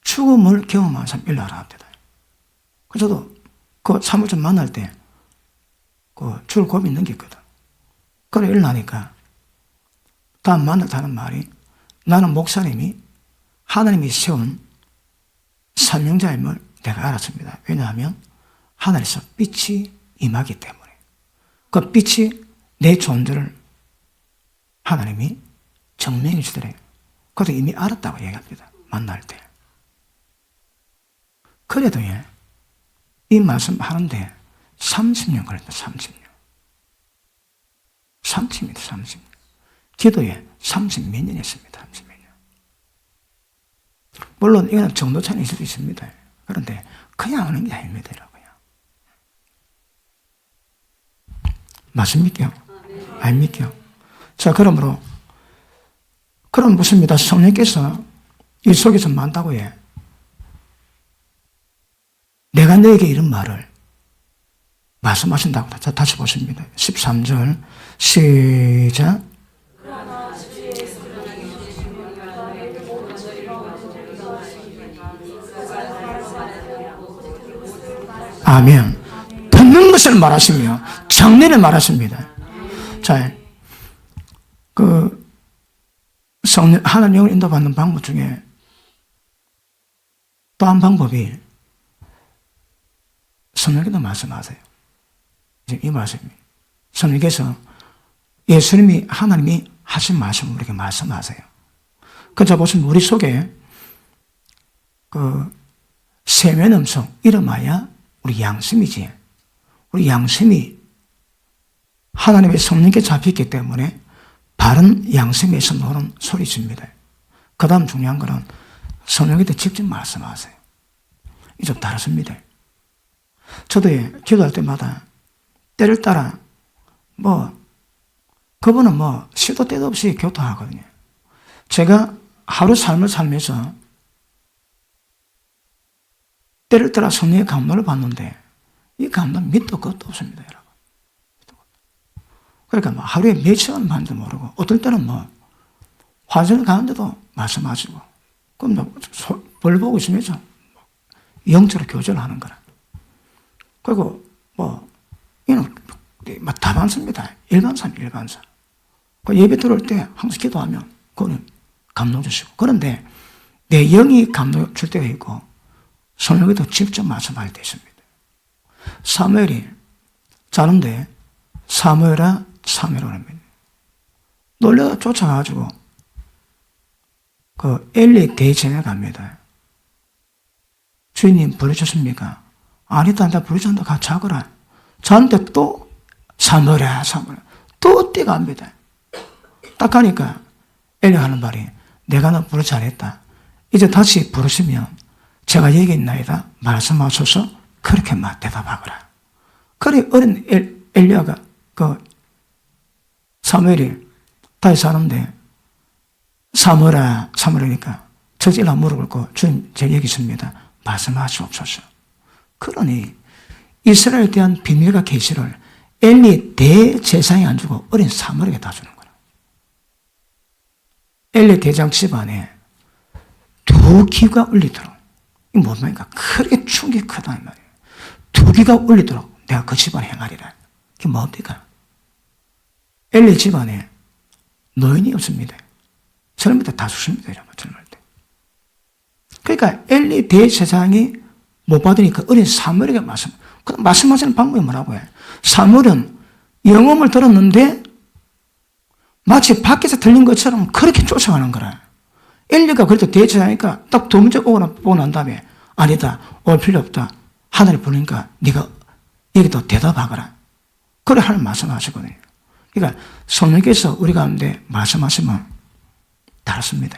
죽음을 경험한 사람 일러라 합디다. 저도 그 삼불초 만날 때, 죽을 고비 넘겼거든. 그래 일어나니까, 다음 만났다는 말이, 나는 목사님이 하나님이 세운 사명자임을 내가 알았습니다. 왜냐하면 하늘에서 빛이 임하기 때문에. 그 빛이 내 존재를 하나님이 증명해 주더래요. 그것도 이미 알았다고 얘기합니다. 만날 때. 그래도 이 말씀 하는데 30년 걸렸다. 30년. 30년. 기도에 30몇 년 했습니다. 30몇 년. 물론 이거는 정도 차이일 수도 있습니다. 그런데 그냥 하는 게 아닙니다. 맞습니까? 아닙니까? 자, 그러므로 그럼 묻습니다. 성령께서 이 속에서 만다고 해. 내가 너에게 이런 말을 말씀하신다고. 자, 다시 보십니다. 13절 시작. 아멘. 듣는 것을 말하시며 장례를 말하십니다. 자, 하나님 영을 인도받는 방법 중에 또 한 방법이 성령께서 말씀하세요. 이제 이 말씀이 성령께서 예수님이 하나님이 하신 말씀을 우리에게 말씀하세요. 그저 보시면 우리 속에 세면 음성 이름하여 우리 양심이지. 우리 양심이 하나님의 성령께 잡혔기 때문에 바른 양심에서 나오는 소리 있습니다. 그 다음 중요한 거는 성령한테 직접 말씀하세요. 이게 좀 다르습니다. 저도 기도할 때마다 때를 따라 그분은 시도 때도 없이 교통하거든요. 제가 하루 삶을 살면서 때를 따라 성령의 감동을 받는데 이 감동 밑도 끝도 없습니다, 여러분. 그러니까 하루에 몇 시간 반도 모르고 어떨 때는 화전 가는데도 말씀하시고 그럼 벌 보고 있으면서 영적으로 교제를 하는 거라. 그리고 이는 다 많습니다. 일반사. 예배 들어올 때 항상 기도하면 그거는 감동 주시고. 그런데 내 영이 감동 줄 때가 있고 성령께도 직접 말씀할 때 있습니다. 사무엘이 자는데 사무엘아 합니다. 놀려 쫓아가지고 엘리 대전에 갑니다. 주인님 부르셨습니까? 아니다, 나 부르지 않는다. 가서 자거라. 자는데 또 사무엘아 또 뛰어갑니다. 딱 가니까 엘리가 하는 말이 내가 너 부르지 않았다. 이제 다시 부르시면 제가 얘기했나이다. 말씀하셔서 그렇게 대답하거라. 그래 어린 엘리야가 사무엘이 다시 사는데 사무엘이니까 저질라 무릎 꿇고 주님 제 얘기 있습니다. 말씀하시옵소서. 그러니 이스라엘에 대한 비밀과 계시를 엘리 대제사장이 안 주고 어린 사무엘에게 다 주는 거라. 엘리 대장 집안에 두 귀가 울리도록, 이게 뭡니까? 그렇게 충격이 크다 이 말이에요. 두 귀가 울리도록 내가 그 집안에 행하리라. 그게 뭡니까? 엘리 집안에 노인이 없습니다. 젊을 때 다 죽습니다. 젊을 때. 그러니까 엘리 대제사장이 못 받으니까 어린 사무엘에게 말씀하시는 방법이 뭐라고 해? 사무엘은 영음을 들었는데 마치 밖에서 들린 것처럼 그렇게 쫓아가는 거라. 엘리가 그래도 대처하니까 딱 두 문제 보고 난 다음에 아니다, 올 필요 없다. 하늘에 부르니까 네가 여기도 대답하거라. 그래 하는 말씀하시거든요. 그러니까 성령께서 우리 가운데 말씀하시면 다릅니다.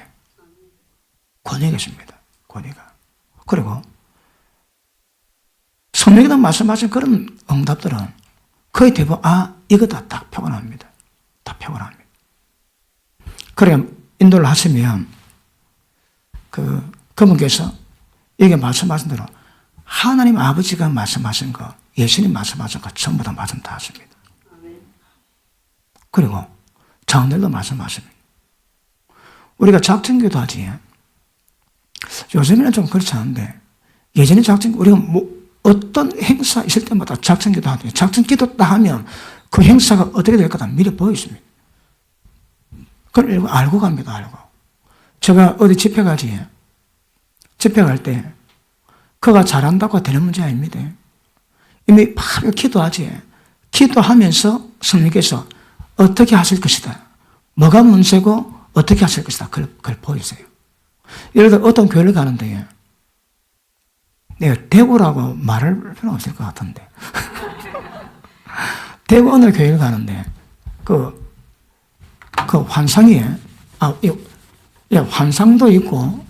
권위가 있습니다. 권위가. 그리고 성령께서 말씀하신 그런 응답들은 거의 대부분 이거다 딱 표가 납니다. 다 표가 납니다. 그래 인도를 하시면 그분께서 여기 말씀하신 대로 하나님 아버지가 말씀하신 거, 예수님 말씀하신 거 전부 다 말씀 다 하십니다. 그리고 장들도 말씀하십니다. 우리가 작전기도 하지. 요즘에는 좀 그렇지 않은데 예전에 작전기 우리가 어떤 행사 있을 때마다 작전기도 하죠. 작전기도 딱 하면 그 행사가 어떻게 될 거다 미리 보여줍니다. 그걸 알고 갑니다. 알고. 제가 어디 집회 가지. 집회 갈 때 그가 잘한다고 되는 문제 아닙니다. 이미 바로 기도하지. 기도하면서 성령께서 어떻게 하실 것이다. 뭐가 문제고 어떻게 하실 것이다. 그걸 보여주세요. 예를 들어 어떤 교회를 가는데 내가 대구라고 말할 필요는 없을 것 같은데 대구 어느 교회를 가는데 그 환상이 환상도 있고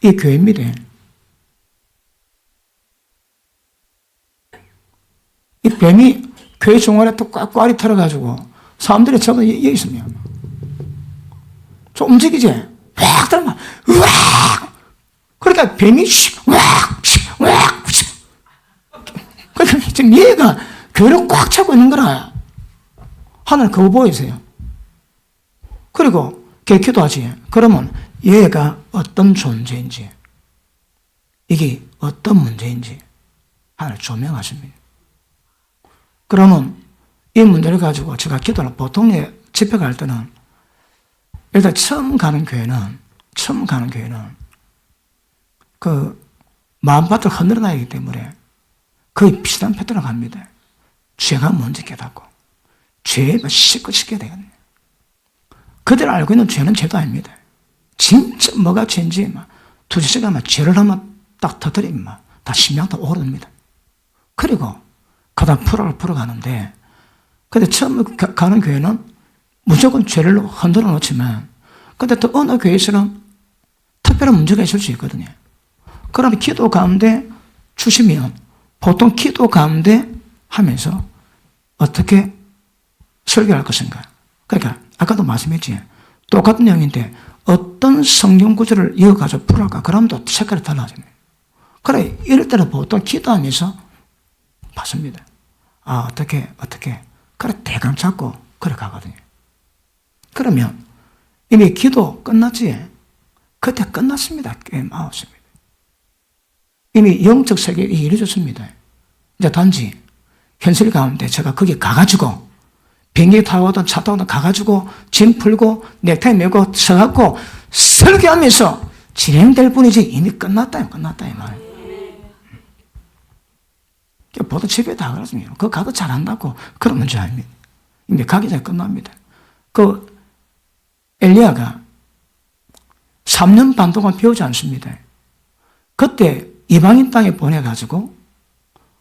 이 교회입니다. 이 뱀이 교회 중간에 또 꽉 털어가지고 사람들이 전부 여기 있습니다. 좀 움직이지? 확 들어가, 으악! 그러니까 뱀이 그러니까 지금 얘가 교회를 꽉 차고 있는 거라. 하나님 그거 보이세요? 그리고 걔 기도하지. 그러면 얘가 어떤 존재인지, 이게 어떤 문제인지 하나님 조명하십니다. 그러면 이 문제를 가지고 제가 기도를 보통 집회 갈 때는 일단 처음 가는 교회는 그 마음밭을 흔들어놔야 하기 때문에 거의 비슷한 패턴으로 갑니다. 죄가 뭔지 깨닫고 죄가 씻겨야 되거든요. 그들 알고 있는 죄는 죄도 아닙니다. 진짜 뭐가 죄인지 두세 시간만 죄를 하면 딱 터뜨리면 다 심장 다 오릅니다. 그리고 그다음 풀어가는데 근데 처음 가는 교회는 무조건 죄를 흔들어 놓지만 근데 또 어느 교회에서는 특별한 문제가 있을 수 있거든요. 그러면 기도 가운데 주시면 보통 기도 가운데 하면서 어떻게 설교할 것인가. 그러니까 아까도 말씀했지. 똑같은 내용인데 어떤 성경 구절을 이어가지고 풀어갈까. 그러면 또 색깔이 달라집니다. 그래 이럴 때는 보통 기도하면서 봤습니다. 어떻게 그래 대강 잡고 그래 가거든요. 그러면 이미 기도 끝났지. 그때 끝났습니다. 게임 아웃입니다. 이미 영적 세계에 이루어졌습니다. 이제 단지 현실 가운데 제가 거기 가가지고 비행기 타고 오든 차 타고 오든 가가지고 짐 풀고 넥타이 메고 서갖고 설교하면서 진행될 뿐이지 이미 끝났다 이 말이에요. 보통 집에 다 그렇습니다. 그거 가도 잘한다고 그런 문제 아닙니다. 이미 가기 전에 끝납니다. 그 엘리야가 3년 반 동안 배우지 않습니다. 그때 이방인 땅에 보내가지고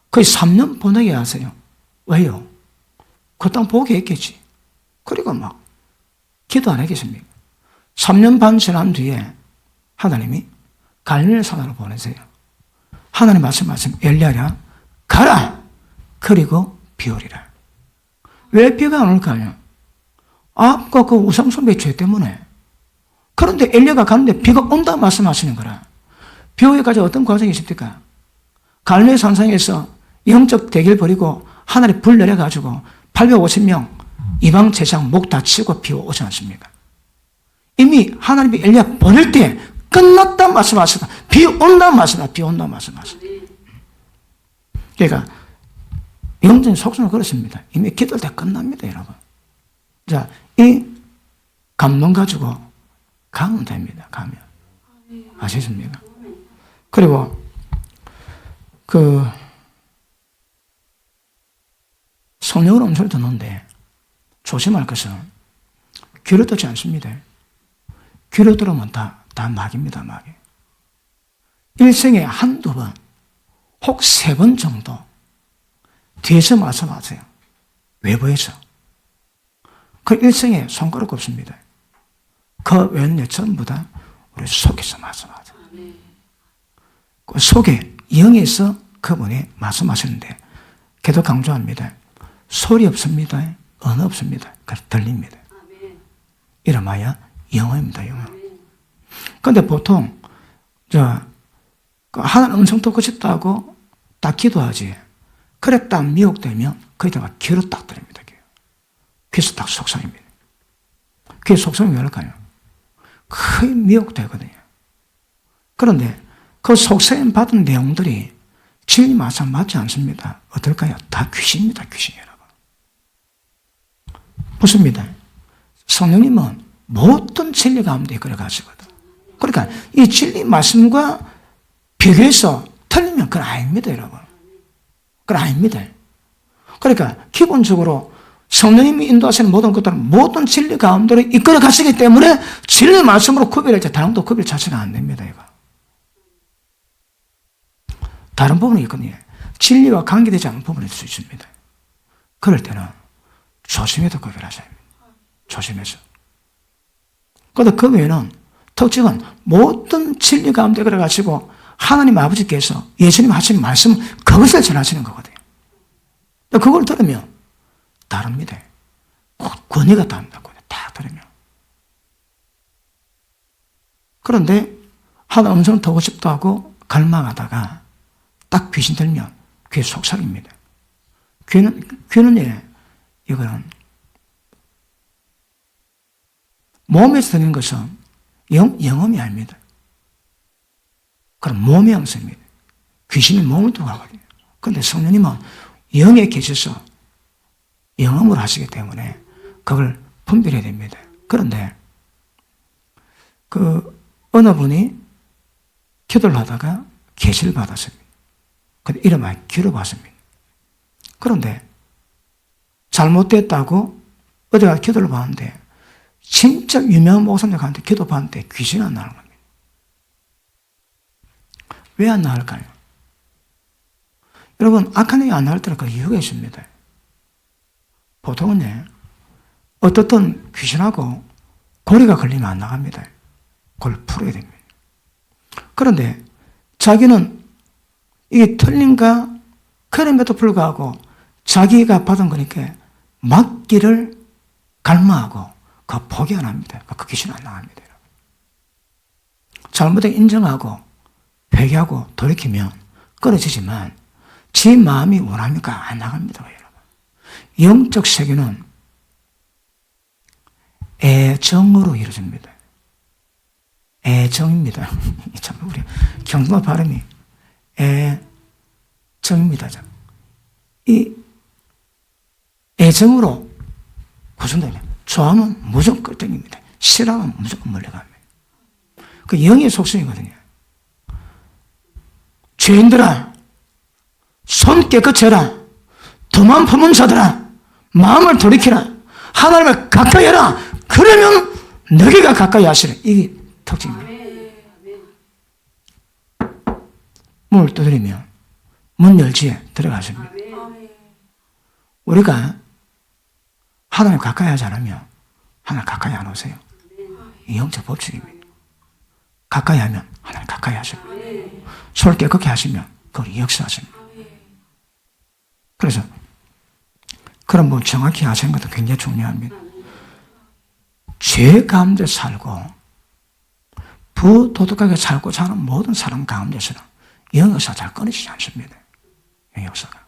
거의 3년 보내게 하세요. 왜요? 그 땅 보게 했겠지. 그리고 막 기도 안 하겠습니까? 3년 반 지난 뒤에 하나님이 갈멜 산으로 보내세요. 하나님 말씀하신 엘리야야 가라. 그리고 비 오리라. 왜 비가 안 올까요? 아까 그 우상숭배 죄 때문에. 그런데 엘리야가 가는데 비가 온다 말씀하시는 거라. 비 오기까지 어떤 과정이 있습니까? 갈멜 산상에서 영적 대결 벌이고 하늘에 불 내려가지고 850명 이방 제사장 목 다치고 비 오지 않습니까? 이미 하나님이 엘리야 보낼 때 끝났다 말씀하시다. 비 온다 말씀하시다. 비 온다 말씀하시다. 그러니까 영적인 속성은 그렇습니다. 이미 기도할 때 끝납니다, 여러분. 자, 이 감동 가지고 가면 됩니다. 가면 아시겠습니까? 그리고 성령으로 음성을 듣는데 조심할 것은 귀로 듣지 않습니다. 귀로 들으면 다 막입니다, 막이. 일생에 한두 번, 혹 3번 정도 뒤에서 말씀하세요. 외부에서. 그 일생에 손가락 없습니다. 그 외에는 전부 다 우리 속에서 말씀하세요. 그 속에 영에서 그분이 말씀하시는데 계속 강조합니다. 소리 없습니다. 언어 없습니다. 그래서 들립니다. 이름하여 영어입니다. 영어. 그런데 보통 하나님 음성 듣고 싶다고 딱 기도하지. 그래 딱 미혹되면 거기다가 귀로 딱 들립니다. 귀에서 딱 속상입니다. 귀에 속상이 왜 그럴까요? 거의 미혹되거든요. 그런데 그 속셈 받은 내용들이 진리 말씀 맞지 않습니다. 어떨까요? 다 귀신입니다. 귀신 여러분. 보십니다. 성령님은 모든 진리 가운데 이끌어 가시거든. 그러니까 이 진리 말씀과 비교해서 틀리면 그건 아닙니다, 여러분. 그건 아닙니다. 그러니까 기본적으로 성령님이 인도하시는 모든 것들은 모든 진리 가운데로 이끌어 가시기 때문에 진리 말씀으로 구별할 때 다른 것도 구별 자체가 안 됩니다, 이거. 다른 부분이 있거든요. 진리와 관계되지 않는 부분이 있을 수 있습니다. 그럴 때는 조심해서 구별하셔야 합니다. 조심해서. 그런데 그 외에는 특징은 모든 진리 가운데 들어가시고 하나님 아버지께서 예수님 하신 말씀 그것을 전하시는 거거든요. 그걸 들으면 다릅니다. 권위가 다릅니다. 다 들으면. 그런데 하나 음성을 듣고 싶다 하고 갈망하다가 딱 귀신 들면 귀에 속삭입니다. 귀는 이거는 몸에서 듣는 것은 영음이 아닙니다. 그럼 몸의 형성입니다. 귀신이 몸을 두고 하거든요. 그런데 성령님은 영에 계셔서 영음을 하시기 때문에 그걸 분별해야 됩니다. 그런데 어느 분이 기도를 하다가 계시를 받았습니다. 근데 이름하여 귀로 받습니다. 그런데 잘못됐다고 어디 가서 기도를 받는데 진짜 유명한 목사님한테 기도 받는데 귀신이 안 나는 겁니다. 왜 안 나을까요? 여러분, 악한 영이 안 나올 때는 그 이유가 있습니다. 보통은 어떻든 귀신하고 고리가 걸리면 안 나갑니다. 그걸 풀어야 됩니다. 그런데 자기는 이게 틀린가 그럼에도 불구하고 자기가 받은 거니까 막기를 갈망하고 그 포기 안 합니다. 그 귀신 안 나갑니다. 잘못을 인정하고 회개하고 돌이키면 끊어지지만 지 마음이 원합니까? 안 나갑니다. 여러분. 영적 세계는 애정으로 이루어집니다. 애정입니다. 참 우리 경동어 발음이 애정입니다. 이 애정으로 구성되면 좋아하면 무조건 끌당깁니다. 싫어하면 무조건 멀리갑니다. 그 영의 속성이거든요. 죄인들아, 손 깨끗해라. 두만 품은 자들아, 마음을 돌이키라. 하나님을 가까이 해라. 그러면 너희가 가까이 하시라. 이게 특징입니다. 문을 두드리면 문 열지에 들어가십니다. 우리가 하나님 가까이 하지 않으면 하나님 가까이 안 오세요. 이 영적 법칙입니다. 가까이 하면 하나님 가까이 하십니다. 손을 깨끗게 하시면 그걸 역사하십니다. 그래서 그런 부분 정확히 아시는 것도 굉장히 중요합니다. 죄 가운데 살고 부도덕하게 살고자 하는 모든 사람 가운데서는 영 역사가 잘 끊어지지 않습니다. 영 역사가.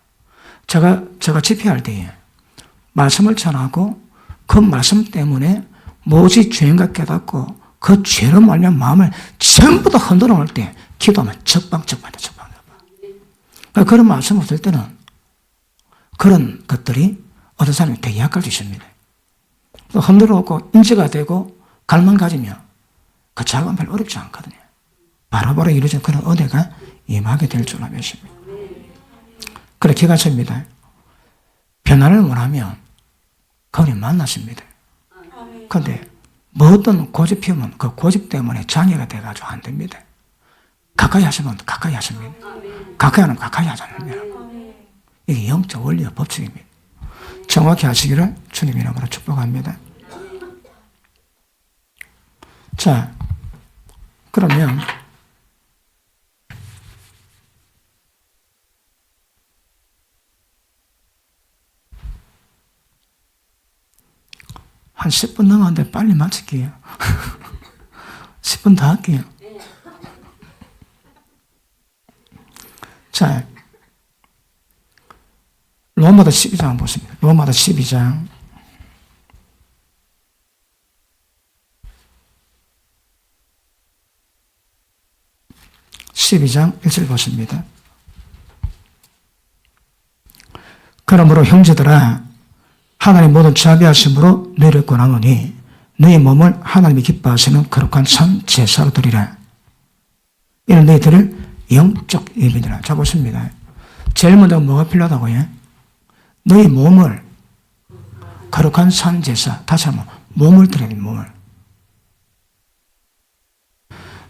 제가 집회할 때에 말씀을 전하고 그 말씀 때문에 무엇이 죄인가 깨닫고 그 죄로 말미암아 마음을 전부 다 흔들어 놓을 때 기도하면 적방적방이다. 그런 말씀 없을 때는 그런 것들이 어떤 사람이 되게 약할 수 있습니다. 흔들어 놓고 인지가 되고 갈망 가지면 그 작업은 별로 어렵지 않거든요. 바로바로 이루어진 그런 은혜가 임하게 될 줄로 믿습니다. 그렇게 가십니다. 변화를 원하면 그분이 만나십니다. 그런데 뭐든 고집 피우면 그 고집 때문에 장애가 돼가지고 안 됩니다. 가까이 하시면 가까이 하십니다. 가까이 하면 가까이 하잖아요. 이게 영적 원리와 법칙입니다. 정확히 하시기를 주님 이름으로 축복합니다. 자, 그러면 한 10분 남았는데 빨리 마칠게요. 10분 더 할게요. 자, 로마서 12장 보십니다. 로마서 12장 1절 보십니다. 그러므로 형제들아 하나님 모든 자비하심으로 너희를 권하노니 너희 몸을 하나님이 기뻐하시는 거룩한 참 제사로 드리라. 이는 너희들을 영적 예배니라. 자 보십니다. 제일 먼저 뭐가 필요하다고요? 너희 몸을 거룩한 산 제사, 다시 한번 몸을 드려야 돼요. 몸을.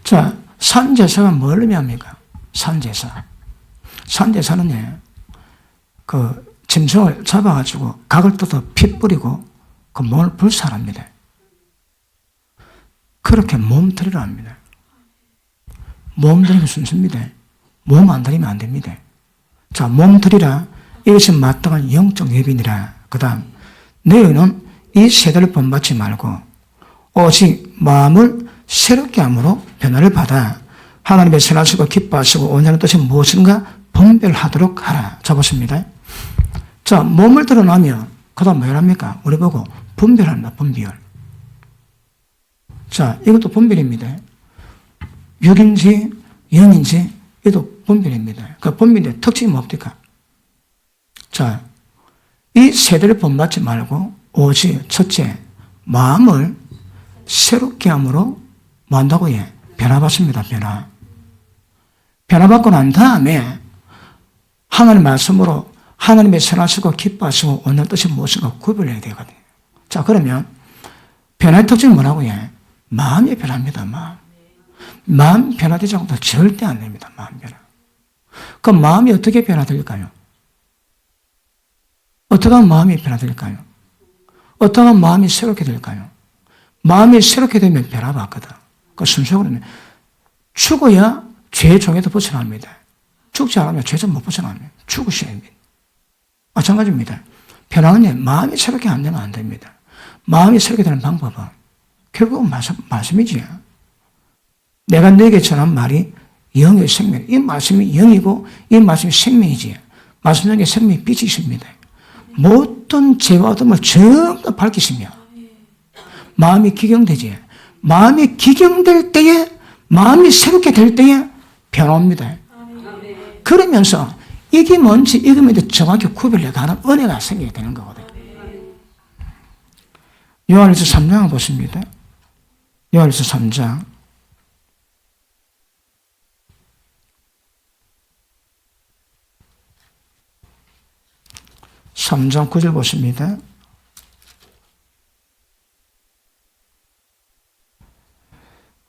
자, 산 제사가 뭘 의미합니까? 산 제사. 산 제사는요, 그 짐승을 잡아가지고 각을 뜯어 피 뿌리고 그 몸을 불살합니다. 그렇게 몸 드리라 합니다. 몸 드리면 순수입니다. 몸 안 드리면 안 됩니다. 자, 몸 드리라. 이것이 마땅한 영적 예비니라. 그 다음, 너희는 이 세대를 본받지 말고 오직 마음을 새롭게 함으로 변화를 받아 하나님의 선하시고 기뻐하시고 온전한 뜻이 무엇인가 분별하도록 하라. 자, 보십니다. 자, 몸을 드러나면 그 다음 뭘 합니까? 우리 보고 분별한다. 분별. 자, 이것도 분별입니다. 육인지 영인지 이것도 분별입니다. 그 분별의 특징이 뭡니까? 자, 이 세대를 본받지 말고 오직 첫째 마음을 새롭게 함으로 뭐 한다고 해? 변화받습니다. 변화받고 난 다음에 하나님의 말씀으로 하나님의 선하시고 기뻐하시고 온전한 뜻이 무엇인가 구별해야 되거든요. 자, 그러면 변화의 특징은 뭐라고 해? 마음이 변합니다. 마음 변화되지 않고도 절대 안 됩니다. 마음 변화. 그 마음이 어떻게 변화될까요? 어떻게 하면 마음이 변화될까요? 어떻게 하면 마음이 새롭게 될까요? 마음이 새롭게 되면 변화받거든. 그 순서가 그러면 죽어야 죄의 종에도 벗어납니다. 죽지 않으면 죄좀 못 벗어납니다. 죽으셔야 합니다. 마찬가지입니다. 변화는 마음이 새롭게 안 되면 안 됩니다. 마음이 새롭게 되는 방법은 결국은 말씀이지. 내가 너에게 전한 말이 영의 생명. 이 말씀이 영이고 이 말씀이 생명이지. 말씀 중에 생명이 빛이 있습니다. 모든 죄와 어둠을 전부 밝히시며 마음이 기경되지. 마음이 기경될 때에 마음이 새롭게 될 때에 변화옵니다. 그러면서 이게 뭔지 이게 뭔지 정확히 구별해가는 은혜가 생기게 되는 거거든요. 요한일서 3장을 보십니다. 요한일서 3장 3장 9절 보십니다.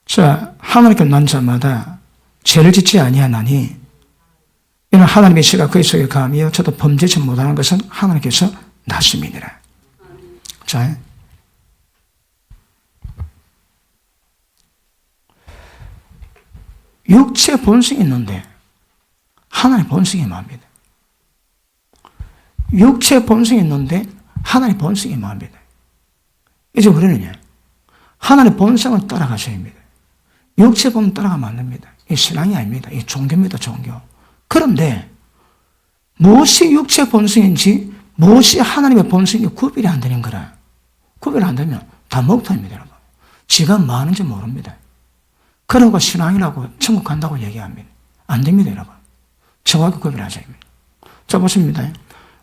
자, 하나님께 난 자마다 죄를 짓지 아니하나니 이는 하나님의 시가 그의 속에 감이여 저도 범죄치 못하는 것은 하나님께서 나심이니라. 자, 육체 본성이 있는데 하나님 본성이 뭡니다. 육체 본성이 있는데 하나님 본성이 뭡니다. 이제 우리는요, 하나님 본성을 따라가셔야 합니다. 육체 본성 따라가면 안 됩니다. 이 신앙이 아닙니다. 이 종교입니다. 종교. 그런데 무엇이 육체 본성인지 무엇이 하나님의 본성인지 구별이 안 되는 거라. 구별 안 되면 다 먹통입니다. 여러분. 지가 뭐 하는지 모릅니다. 그러고 신앙이라고 천국 간다고 얘기합니다. 안 됩니다. 여러분. 정확히 구별하셔야 합니다. 자, 보십니다.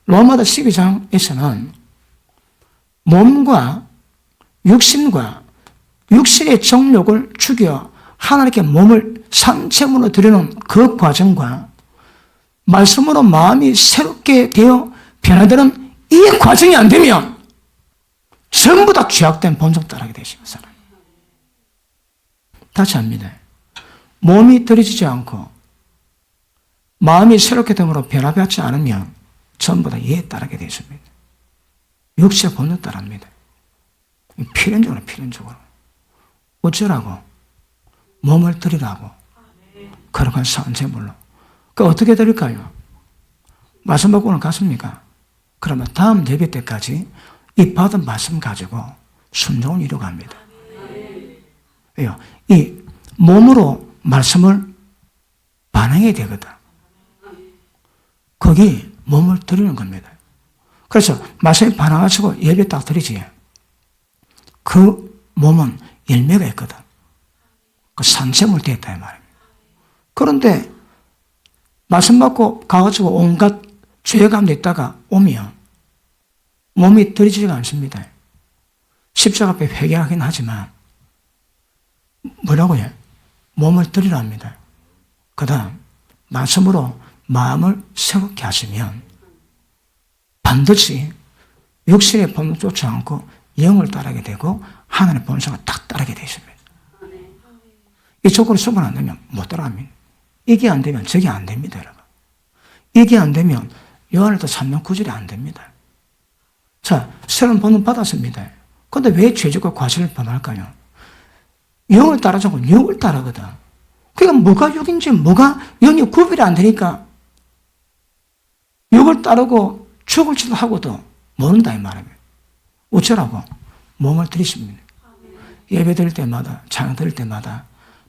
로마서 12장에서는 몸과 육신과 육신의 정욕을 죽여 하나님께 몸을 산채물로 드리는 그 과정과 말씀으로 마음이 새롭게 되어 변화되는 이 과정이 안 되면 전부 다 죄악된 본성 따르게 되십니다. 다시 합니다. 몸이 들여지지 않고 마음이 새롭게 됨으로 변화받지 않으면 전부 다 얘에 따르게 되십니다. 육체의 본능 따릅니다. 필연적으로. 어쩌라고? 몸을 드리라고. 거룩한 산제물로. 그 어떻게 드릴까요? 말씀 받고는 갔습니까? 그러면 다음 예배 때까지 이 받은 말씀 가지고 순종을 이루어갑니다. 왜요? 이 몸으로 말씀을 반응해야 되거든. 거기 몸을 드리는 겁니다. 그래서 말씀에 반응하시고 예배 딱 드리지. 그 몸은 열매가 있거든. 그 산채물 되었다 이 말입니다. 그런데 말씀 받고 가가지고 온갖 죄 가운데 있다가 오면 몸이 들이지가 않습니다. 십자가 앞에 회개하긴 하지만 뭐라고 해? 몸을 드리라 합니다. 그 다음 말씀으로 마음을 새롭게 하시면 반드시 육신의 본능 쫓지 않고 영을 따르게 되고 하나님의 본성을 딱 따르게 되십니다. 이 조건을 수분 안 되면 못 따라갑니다. 이게 안 되면 저게 안 됩니다, 여러분. 이게 안 되면 요한일서 3장 9절이 안 됩니다. 자, 새로운 본능 받았습니다. 그런데 왜 죄적과 과실을 범할까요? 영을 따르지 않고 육을 따르거든. 그러니까 뭐가 육인지 뭐가 영이 구별이 안 되니까 육을 따르고 죽을 짓을 하고도 모른다 이 말입니다. 어쩌라고? 몸을 들이십니다. 예배 드릴 때마다 찬양 드릴 때마다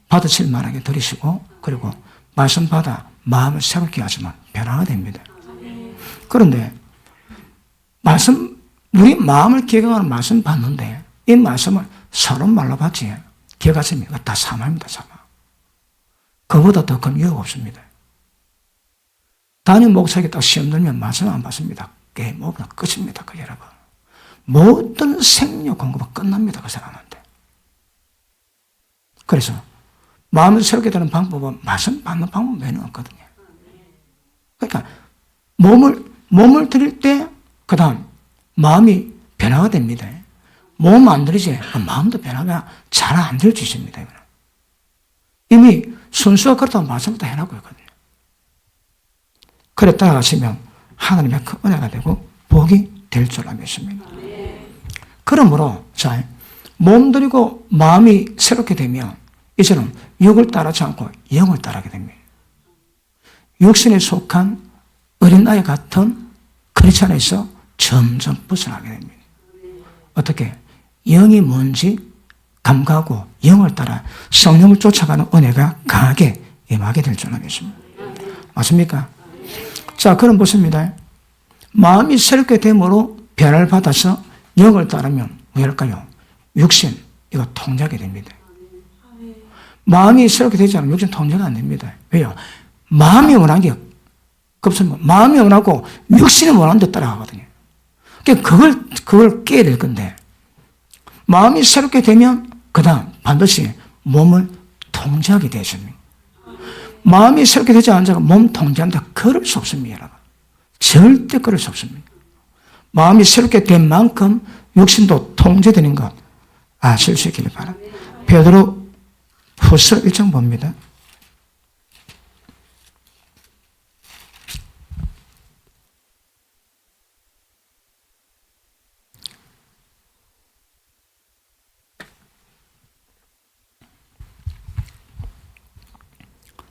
받으실 만하게 드리시고 그리고 말씀 받아 마음을 새롭게 하시면 변화가 됩니다. 그런데 우리 마음을 기억하는 말씀 받는데 이 말씀을 서로 말로 받지 기억하십니까? 다 사망입니다. 사망. 그보다 더 큰 유혹 없습니다. 담임 목사에게 딱 시험 들면 말씀 안 받습니다. 게임 오버 끝입니다. 그 여러분. 모든 생명 공급은 끝납니다. 그 사람한테. 그래서 마음을 새롭게 되는 방법은 말씀 받는 방법 외에는 없거든요. 그러니까 몸을 드릴 때 그 다음 마음이 변화가 됩니다. 몸 안 들이지 그 마음도 변화가 잘 안 될 수 있습니다. 이미 순수가 그렇다고 말씀부터 해놓고 있거든요. 그래 따라가시면 하나님의 큰 은혜가 되고 복이 될 줄 믿습니다. 그러므로 자, 몸 들이고 마음이 새롭게 되면 이제는 육을 따르지 않고 영을 따르게 됩니다. 육신에 속한 어린아이 같은 크리스천에서 점점 벗어나게 됩니다. 어떻게? 영이 뭔지 감가하고 영을 따라 성령을 쫓아가는 은혜가 강하게 임하게 될 줄 믿습니다. 맞습니까? 자, 그럼 보십니다. 마음이 새롭게 됨으로 변화를 받아서 영을 따르면 뭐 할까요? 육신, 이거 통제하게 됩니다. 마음이 새롭게 되지 않으면 육신 통제가 안 됩니다. 왜요? 마음이 원하는 게 없으면 마음이 원하고 육신이 원하는 데 따라가거든요. 그러니까 그걸 깨야 될 건데 마음이 새롭게 되면 그 다음 반드시 몸을 통제하게 되십니다. 마음이 새롭게 되지 않은 자가 몸 통제하는데 걸을 수 없습니다. 여러분. 절대 걸을 수 없습니다. 마음이 새롭게 된 만큼 육신도 통제되는 것 아실 수 있기를 바랍니다. 베드로 후서 1장 봅니다.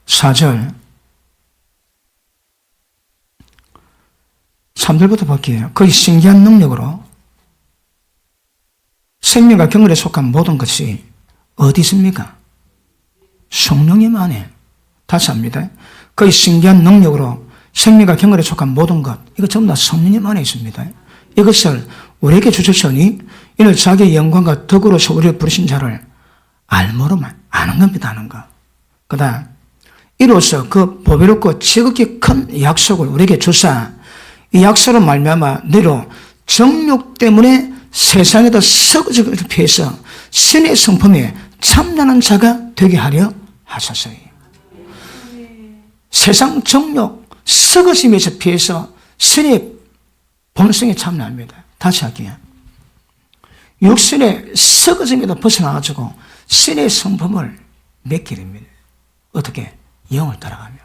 (4절) 3절부터 볼게요. 거의 신기한 능력으로 생명과 경건에 속한 모든 것이 어디 있습니까? 성령님 안에. 다시 합니다. 거의 신기한 능력으로 생명과 경건에 속한 모든 것, 이거 전부 다 성령님 안에 있습니다. 이것을 우리에게 주셨으니 이는 자기의 영광과 덕으로서 우리를 부르신 자를 알므로만 아는 겁니다. 아는 거. 그 다음 이로써 그 보배롭고 지극히 큰 약속을 우리에게 주사 이 약속으로 말미암아 너희로 정욕 때문에 세상에다 썩어지기를 피해서 신의 성품에 참나는 자가 되게 하려 하소서. 세상 정욕, 썩어짐에서 피해서 신의 본성에 참여합니다. 다시 할게요. 육신의 썩어짐에도 벗어나가지고 신의 성품을 맺게 됩니다. 어떻게? 영을 따라가며.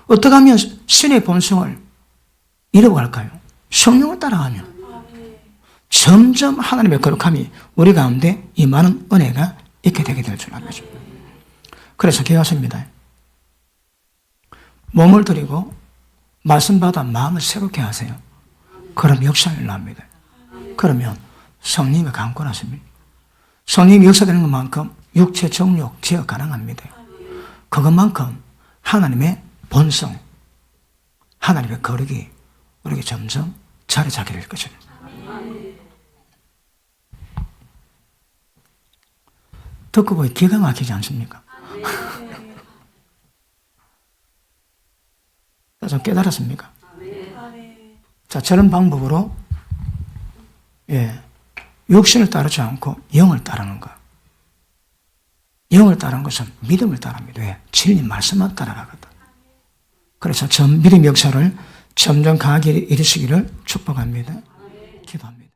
어떻게 하면 신의 본성을 잃어갈까요? 성령을 따라가며. 점점 하나님의 거룩함이 우리 가운데 임하는 은혜가 있게 되게 될 줄 알죠. 그래서 기도하십니다. 몸을 드리고 말씀 받아 마음을 새롭게 하세요. 그럼 역사가 일어납니다. 그러면 성령이 강권하십니다. 성령이 역사되는 것만큼 육체 정욕 제어 가능합니다. 그것만큼 하나님의 본성, 하나님의 거룩이 우리에게 점점 자리 잡게 될 것입니다. 듣고 보니 기가 막히지 않습니까? 좀 깨달았습니까? 자, 저런 방법으로 육신을 따르지 않고 영을 따르는 것. 영을 따르는 것은 믿음을 따릅니다. 왜? 진리 말씀만 따라가거든. 그래서 믿음 역사를 점점 강하게 이루시기를 축복합니다. 기도합니다.